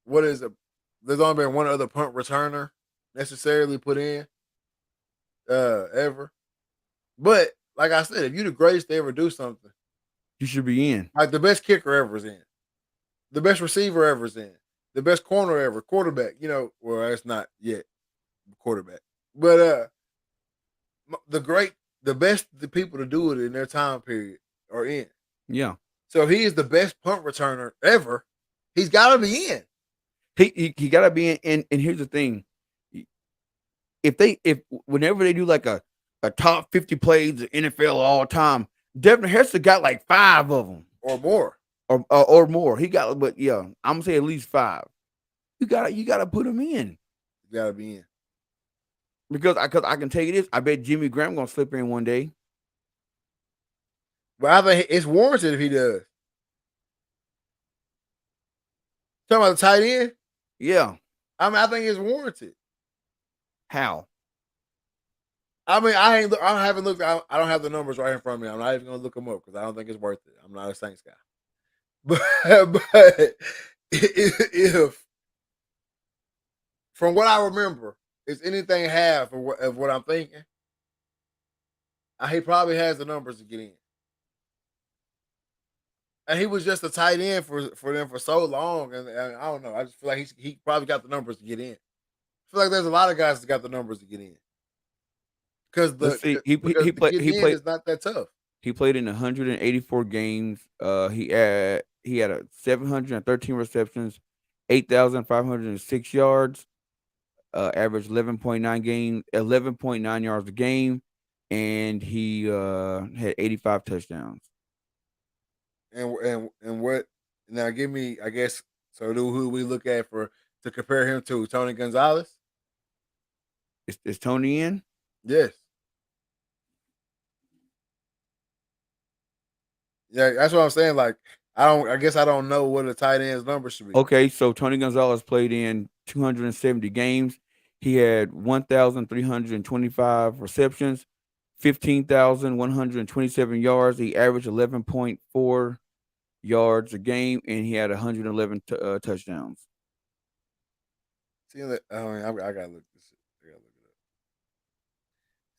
what is it? There's only been one other punt returner necessarily put in ever. But like I said, if you're the greatest to ever do something, you should be in. Like the best kicker ever is in, the best receiver ever is in, the best corner ever, quarterback. Well, that's not yet quarterback, but the best people to do it in their time period are in. Yeah. So he is the best punt returner ever. He's got to be in. He got to be in. And here's the thing: if whenever they do like a top 50 plays in NFL all time, Devin Hester got like 5 of them or more, or more. He got, but yeah, I'm gonna say at least 5. You gotta put him in. You gotta be in because I can tell you this. I bet Jimmy Graham gonna slip in one day. But I think it's warranted if he does. Talking about the tight end? Yeah. I think it's warranted. How? I haven't looked. I don't have the numbers right in front of me. I'm not even gonna look them up because I don't think it's worth it. I'm not a Saints guy. But if from what I remember, is anything half of what I'm thinking, he probably has the numbers to get in. And he was just a tight end for them for so long, and I don't know. I just feel like he probably got the numbers to get in. I feel like there's a lot of guys that got the numbers to get in. Because he played is not that tough. He played in 184 games. He had 713 receptions, 8,506 yards, averaged 11.9 yards a game, and he had 85 touchdowns. And what now? Give me, I guess. So who we look at to compare him to? Tony Gonzalez. Is Tony in? Yes. Yeah, that's what I'm saying. Like, I guess I don't know what a tight end's number should be. Okay, so Tony Gonzalez played in 270 games. He had 1,325 receptions, 15,127 yards. He averaged 11.4 yards a game, and he had 111 touchdowns. See, I gotta look this. I gotta look it up.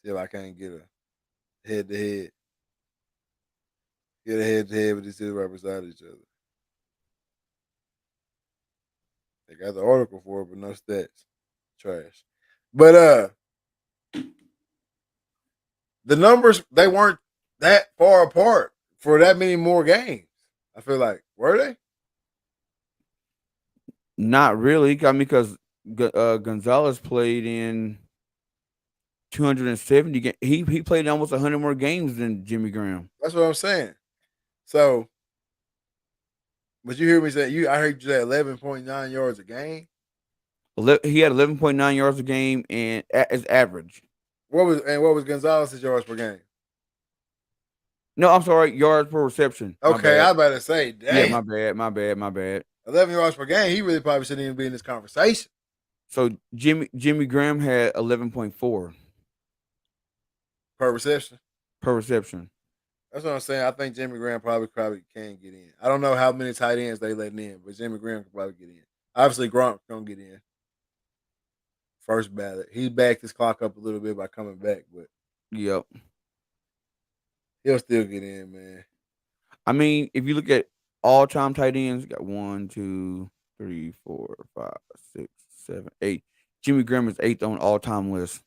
See if I can't get a head to head. Get a head to head with these two right beside each other. They got the article for it, but no stats. Trash. But the numbers, they weren't that far apart for that many more games. I feel like, were they? Not really. I mean, because Gonzalez played in 270 games. He played almost 100 more games than Jimmy Graham. That's what I'm saying. So, but you hear me say I heard you say 11.9 yards a game. He had 11.9 yards a game, and as average. What was Gonzalez's yards per game? No, I'm sorry, yards per reception. Okay, I was about to say, dang. Yeah, my bad. 11 yards per game. He really probably shouldn't even be in this conversation. So Jimmy Graham had 11.4 per reception. per reception. That's what I'm saying. I think Jimmy Graham probably can get in. I don't know how many tight ends they letting in, but Jimmy Graham can probably get in. Obviously, Gronk gonna get in first ballot. He backed his clock up a little bit by coming back, but Yep. he'll still get in, man. I mean, if you look at all time tight ends, you got 1, 2, 3, 4, 5, 6, 7, 8. Jimmy Graham is 8th on all time list.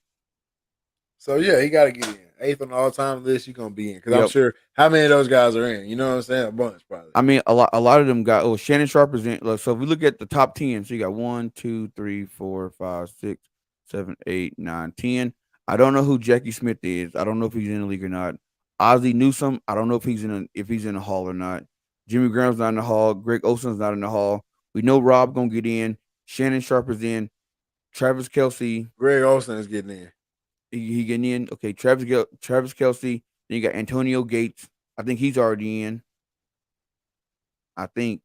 So yeah, he got to get in. 8th on the all-time list, you're gonna be in because I'm Yep. sure how many of those guys are in. You know what I'm saying? A bunch, probably. I mean, a lot of them got. Oh, Shannon Sharp is in. So if we look at the top 10, so you got 1, 2, 3, 4, 5, 6, 7, 8, 9, 10. I don't know who Jackie Smith is. I don't know if he's in the league or not. Ozzie Newsome. I don't know if he's in the hall or not. Jimmy Graham's not in the hall. Greg Olson's not in the hall. We know Rob gonna get in. Shannon Sharp is in. Travis Kelce. Greg Olsen is getting in. He getting in. Okay, Travis Kelce. Then you got Antonio Gates. I think he's already in. I think.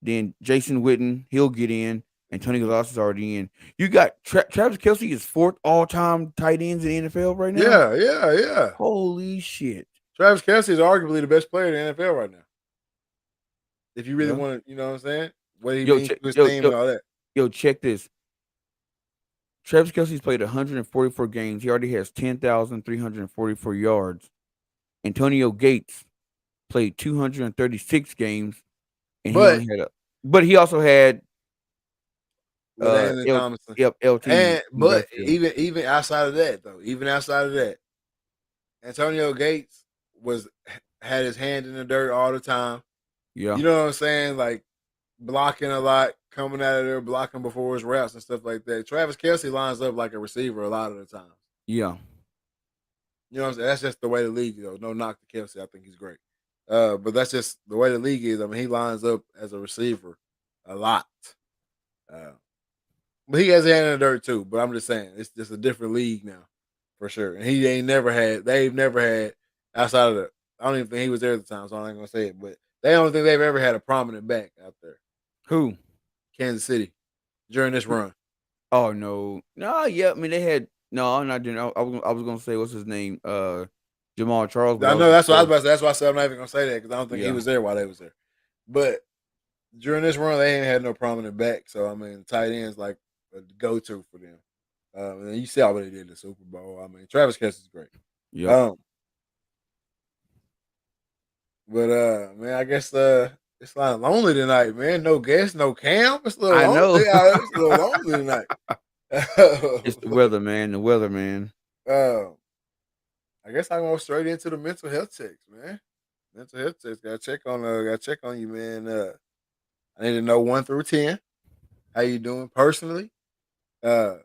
Then Jason Witten, he'll get in. Antonio Gonzalez is already in. You got Travis Kelce is 4th all-time tight ends in the NFL right now. Yeah. Holy shit. Travis Kelce is arguably the best player in the NFL right now. If you really want to, you know what I'm saying? What he means to his team and all that. Yo, check this. Travis Kelce's played 144 games. He already has 10,344 yards. Antonio Gates played 236 games, and he also had Thomason. Yep, LT. But even outside of that, though, Antonio Gates had his hand in the dirt all the time. Yeah. You know what I'm saying? Like blocking a lot, coming out of there, blocking before his routes and stuff like that. Travis Kelce lines up like a receiver a lot of the time. Yeah. You know what I'm saying? That's just the way the league is. No knock to Kelce. I think he's great. But that's just the way the league is. I mean, he lines up as a receiver a lot. But he has a hand in the dirt too. But I'm just saying, it's just a different league now, for sure. And they've never had outside of the. I don't even think he was there at the time, so I ain't gonna say it. But they don't think they've ever had a prominent back out there. Who? Kansas City during this run. Oh no, yeah. I mean, they had no. I'm not doing. I was gonna say what's his name? Jamal Charles. I know that's what I was about to say. That's why I said I'm not even gonna say that because I don't think he was there while they was there. But during this run, they ain't had no prominent back. So I mean, tight ends like a go-to for them. And you see how what they did in the Super Bowl. I mean, Travis Kelce is great. Yeah. But man, I guess it's a lot lonely tonight, man. No guests, no Cam. It's a little I lonely. know. It's a little lonely tonight. It's the weather, man. The weather, man. I guess I'm going straight into the mental health checks, man. Mental health checks. Gotta check on you, man. I need to know 1 through 10. How you doing personally? I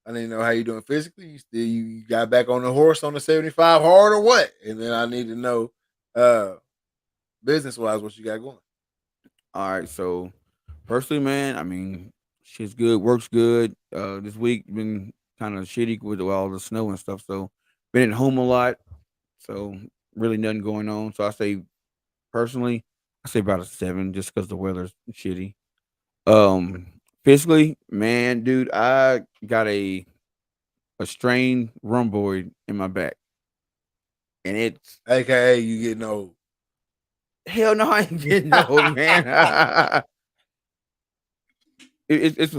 need to know how you doing physically. You got back on the horse on the 75 hard or what? And then I need to know business wise what you got going. All right, so personally, man, I mean, shit's good, works good. This week been kind of shitty with all the snow and stuff, so been at home a lot, so really nothing going on. So I say personally, I say about a 7, just because the weather's shitty. Physically, man, dude, I got a strained rhomboid in my back, and it's AKA you getting old. Hell no, I ain't getting old, man. It's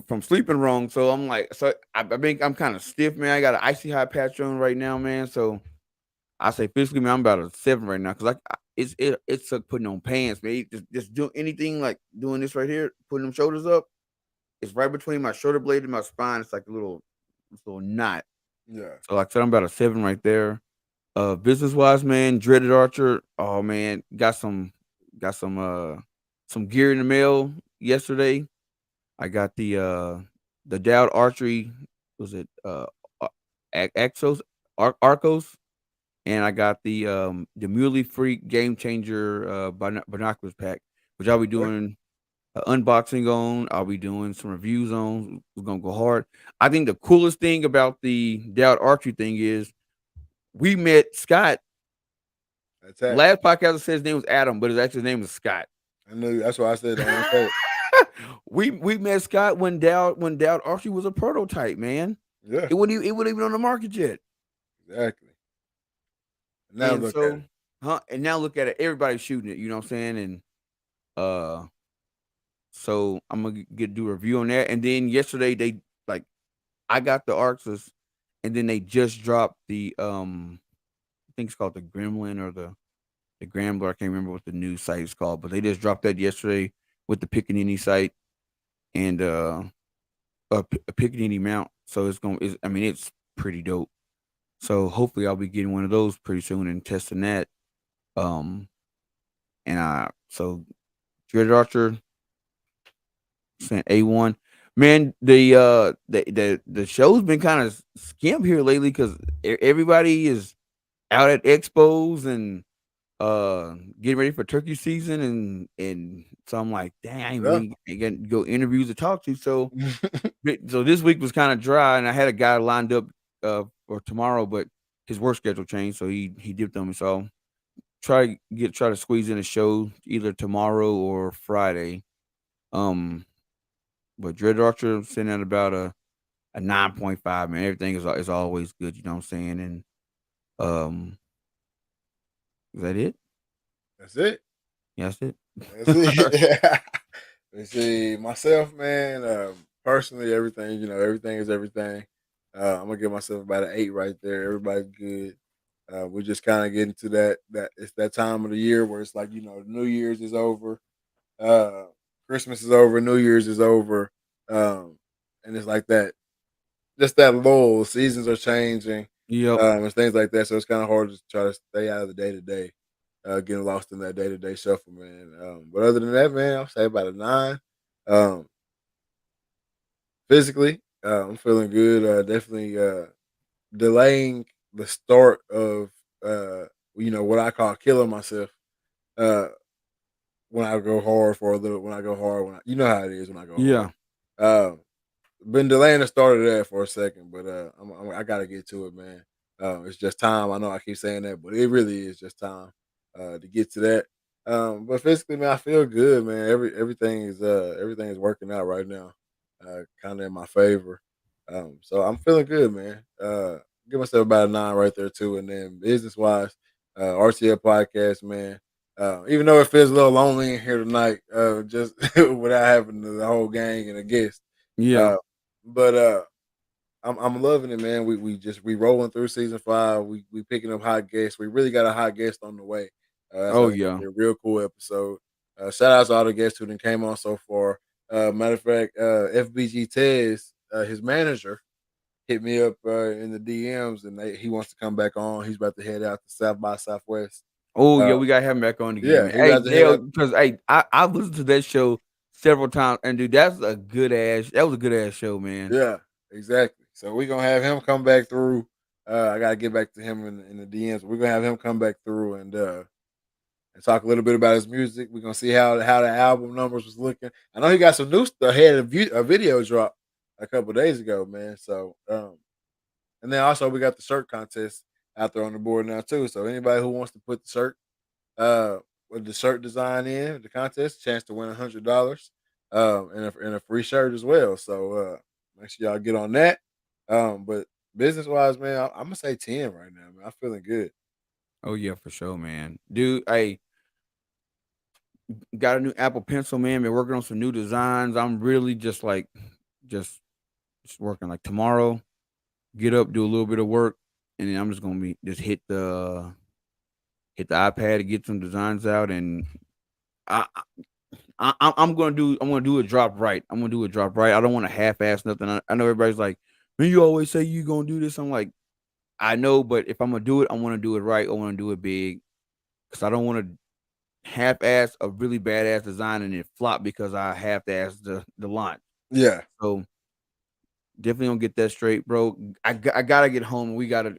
from sleeping wrong. So I'm like, I think I'm kind of stiff, man. I got an icy hot patch on right now, man. So I say physically, man, I'm about a 7 right now because it's like putting on pants, man. Just do anything like doing this right here, putting them shoulders up. It's right between my shoulder blade and my spine. It's like a little knot. Yeah. So like I said, I'm about a 7 right there. Business wise, man, Dreaded Archer. Oh man, got some gear in the mail yesterday. I got the Dowd Archery. Was it Axos Arcos? And I got the Muley Freak Game Changer binoculars pack, which I'll be doing an unboxing on. I'll be doing some reviews on. It's gonna go hard. I think the coolest thing about the Dowd Archery thing is we met Scott. Last podcast I said his name was Adam, but his name was Scott. I knew that's why I said that. we met Scott when Dowd Archie was a prototype, man. Yeah, It wasn't even on the market yet. exactly. Now And look at so, it. and now look at it. Everybody's shooting it. You know what I'm saying? And uh, so I'm gonna do a review on that. And then yesterday they like I got the Arxus, and then they just dropped the I think it's called the Gremlin or the Grambler. I can't remember what the new site is called, but they just dropped that yesterday with the Pickaninny site and a Pickaninny mount. So I mean, it's pretty dope. So hopefully I'll be getting one of those pretty soon and testing that. Um, and so Dread Archer sent A1. Man, the show's been kind of skimp here lately because everybody is out at expos and getting ready for turkey season and so I'm like, dang, I ain't Yeah. really getting to go interviews to talk to. So this week was kind of dry, and I had a guy lined up for tomorrow, but his work schedule changed, so he dipped on me. So try to squeeze in a show either tomorrow or Friday. But Dread Archer sitting at about a 9.5, man. Everything is always good, you know what I'm saying? And um is that it? That's it. Yeah, that's it. That's it. Let's see, myself, man. Personally, everything, everything is everything. I'm gonna give myself about an 8 right there. Everybody's good. We're just kind of getting to that it's that time of the year where it's like New Year's is over, uh, Christmas is over, New Year's is over, and it's like that. Just that lull. Seasons are changing, Yep. and things like that. So it's kind of hard to try to stay out of the day to day, getting lost in that day to day shuffle, man. But other than that, man, I'll say about a 9. Um, Physically, I'm feeling good. Definitely delaying the start of what I call killing myself. Uh, when I go hard for a little, when I go hard, you know how it is when I go hard. Yeah. Um, Been delaying the start of that for a second, but I gotta get to it, man. It's just time. I know I keep saying that, but it really is just time to get to that. But physically, man, I feel good, man. Everything is working out right now, kind of in my favor. So I'm feeling good, man. Give myself about a 9 right there too, and then business wise, RTL podcast, man. Even though it feels a little lonely in here tonight, just without having the whole gang and a guest. Yeah. Uh, but I'm loving it, man. We rolling through season 5. We picking up hot guests. We really got a hot guest on the way. That's Oh I think gonna yeah. be a real cool episode. Shout out to all the guests who done came on so far. Matter of fact, FBG Tez, his manager, hit me up in the DMs, and he wants to come back on. He's about to head out to South by Southwest. Oh Uh, yeah, we gotta have him back on again, yeah, man. he Hey, about to head Dale, out. because I've listened to that show several times, and dude, that was a good ass show, man. Yeah, exactly. So we're gonna have him come back through. I gotta get back to him in the DMs. We're gonna have him come back through and talk a little bit about his music. We're gonna see how the album numbers was looking. I know he got some new stuff. He had a video drop a couple days ago, man. So and then also we got the shirt contest out there on the board now too. So anybody who wants to put the shirt uh with the shirt design in the contest, chance to win $100 and a free shirt as well. So make sure y'all get on that. But business wise, man, I'm gonna say 10 right now, man. I'm feeling good. Oh yeah, for sure, man. Dude, I got a new Apple Pencil, man. Been working on some new designs. I'm really just just working like tomorrow. Get up, do a little bit of work, and then I'm just gonna be just hit the iPad to get some designs out, and I, I'm gonna do a drop right. I'm gonna do a drop right. I don't want to half ass nothing. I know everybody's like, man, you always say you gonna do this. I'm like, I know, but if I'm gonna do it, I want to do it right. I want to do it big because I don't want to half ass a really badass design and it flop because I half ass the launch. Yeah, So definitely gonna get that straight, bro. I gotta get home. We gotta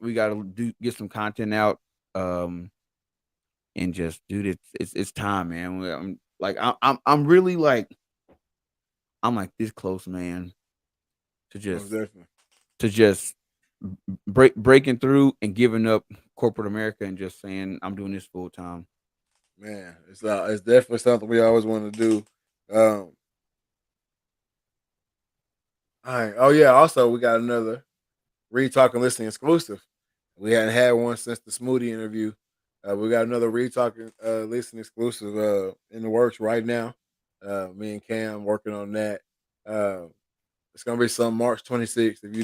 get some content out. And just dude, it's time, man. I'm like I'm really like I'm like this close, man, to most just definitely, to just breaking through and giving up corporate America and just saying I'm doing this full time. man. It's definitely something we always want to do. Um, All right. Oh yeah. Also, we got another Read Talk and Listening exclusive. We hadn't had one since the Smoothie interview. We got another Read Talk and Listening exclusive in the works right now. Me and Cam working on that. It's gonna be some March 26th. If you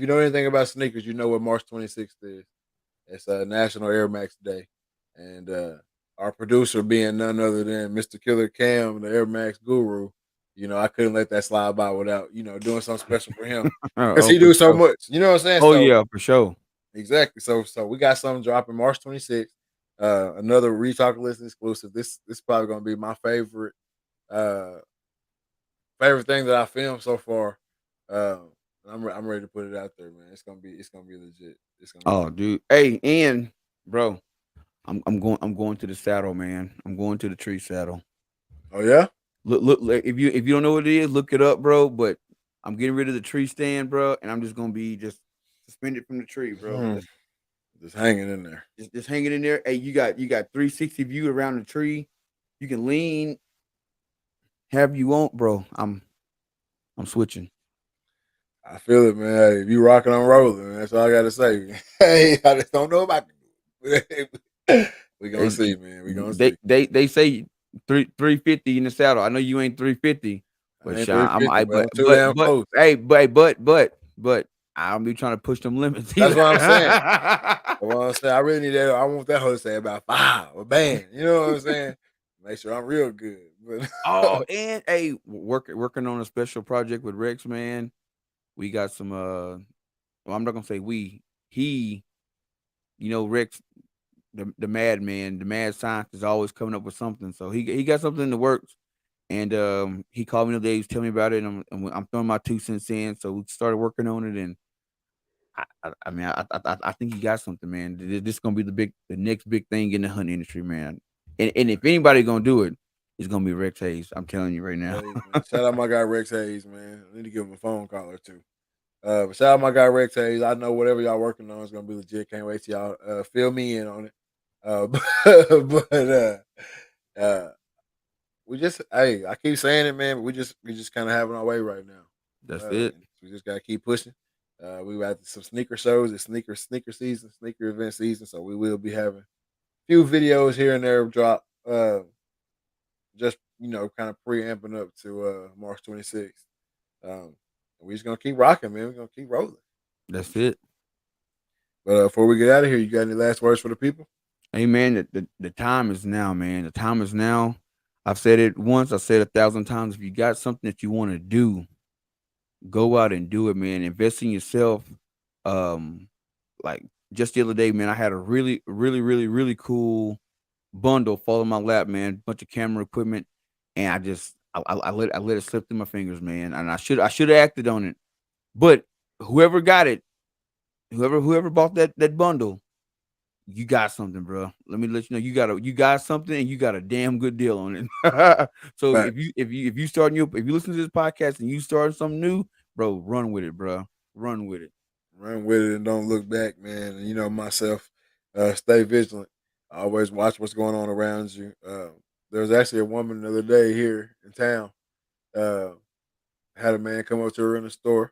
know anything about sneakers, you know what March 26th is. It's National Air Max Day, and our producer being none other than Mr. Killer Cam, the Air Max guru. I couldn't let that slide by without doing something special for him because he For do so sure. much. You know what I'm saying? Oh So yeah, for sure. exactly. So we got something dropping March 26th. Another Retalk Listen exclusive. This is probably gonna be my uh favorite thing that I filmed so far. I'm ready to put it out there, man. It's gonna be legit. It's gonna be Oh, dude. Hey, and bro, I'm going to the saddle, man. I'm going to the tree saddle. Oh yeah? Look, if you don't know what it is, look it up, bro. But I'm getting rid of the tree stand, bro, and I'm just gonna be just suspended from the tree, bro. Just hanging in there. Just hanging in there. Hey, you got 360 view around the tree. You can lean, have you want, bro. I'm switching. I feel it, man. Hey, if you rocking on rolling, that's all I gotta say. Hey, I just don't know if I can do it. We gonna see, man. We gonna see. They say 350 in the saddle. I know you ain't 350, but I'm too damn close. Hey, but I'll be trying to push them limits. That's what I'm saying. That's what I'm saying. I really need that. I want that hoe to say about 5 or band. You know what I'm saying? Make sure I'm real good. But oh, and hey, working on a special project with Rex, man. We got some well, I'm not gonna say we, he, Rex, the madman, the mad scientist is always coming up with something. So he got something in the works. And he called me the other day, he was telling me about it, and I'm throwing my 2 cents in. So we started working on it, and I think he got something, man. This is gonna be the next big thing in the hunting industry, man. And if anybody gonna do it, it's gonna be Rex Hayes. I'm telling you right now. Hey, shout out my guy Rex Hayes, man. I need to give him a phone call or two. But shout out my guy Rex Hayes. I know whatever y'all working on is gonna be legit. Can't wait till y'all fill me in on it. We just I keep saying it, man. But we just kind of having our way right now. That's it. We just gotta keep pushing. We got some sneaker shows, it's sneaker season, sneaker event season. So we will be having a few videos here and there drop. Just kind of preamping up to March 26th. We just gonna keep rocking, man. We're gonna keep rolling. That's it. But before we get out of here, you got any last words for the people? Hey, man, the time is now, man. The time is now. I've said it once. I said 1,000 times. If you got something that you want to do, go out and do it, man. Invest in yourself. Like just the other day, man, I had a really, really, really, really cool bundle fall in my lap, man. Bunch of camera equipment, and I let it slip through my fingers, man. And I should have acted on it. But whoever got it, whoever bought that bundle, you got something, bro. Let me let you know you got something, and you got a damn good deal on it. So right. if you listen to this podcast and you start something new, bro, run with it, bro. Run with it. Run with it and don't look back, man. And myself, stay vigilant. I always watch what's going on around you. There was actually a woman the other day here in town. Had a man come up to her in the store.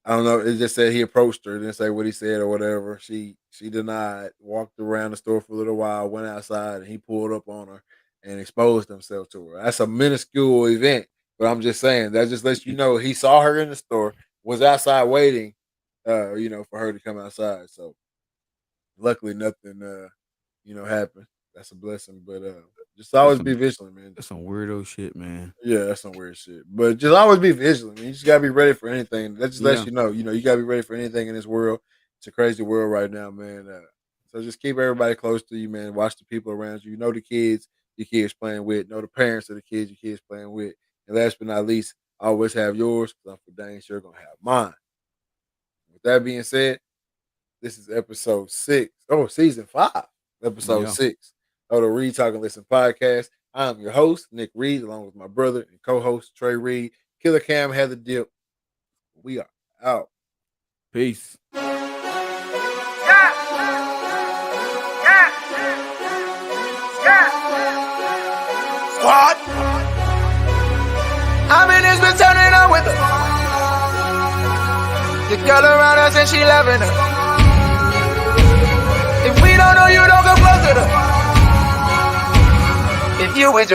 I don't know. It just said he approached her. Didn't say what he said or whatever. She denied. Walked around the store for a little while. Went outside and he pulled up on her and exposed himself to her. That's a minuscule event, but I'm just saying that just lets you know he saw her in the store, was outside waiting, for her to come outside. So luckily nothing, happened. That's a blessing. But just always be vigilant, man. That's some weirdo shit, man. Yeah, that's some weird shit. But just always be vigilant, man. You just gotta be ready for anything. That just lets you know, you gotta be ready for anything in this world. It's a crazy world right now, man. So just keep everybody close to you, man. Watch the people around you. Know the kids your kids playing with. Know the parents of the kids your kids playing with. And last but not least, always have yours, because I'm for dang sure gonna have mine. With that being said, this is episode 6. Oh, season 5, episode 6 of the Read Talk and Listen podcast. I'm your host, Nick Reed, along with my brother and co-host, Trey Reed. Killer Cam had the dip. We are out. Peace. Squad. I mean, it's been turning on with The girl around us and she loving her. If we don't know you, don't come close to her. If you with your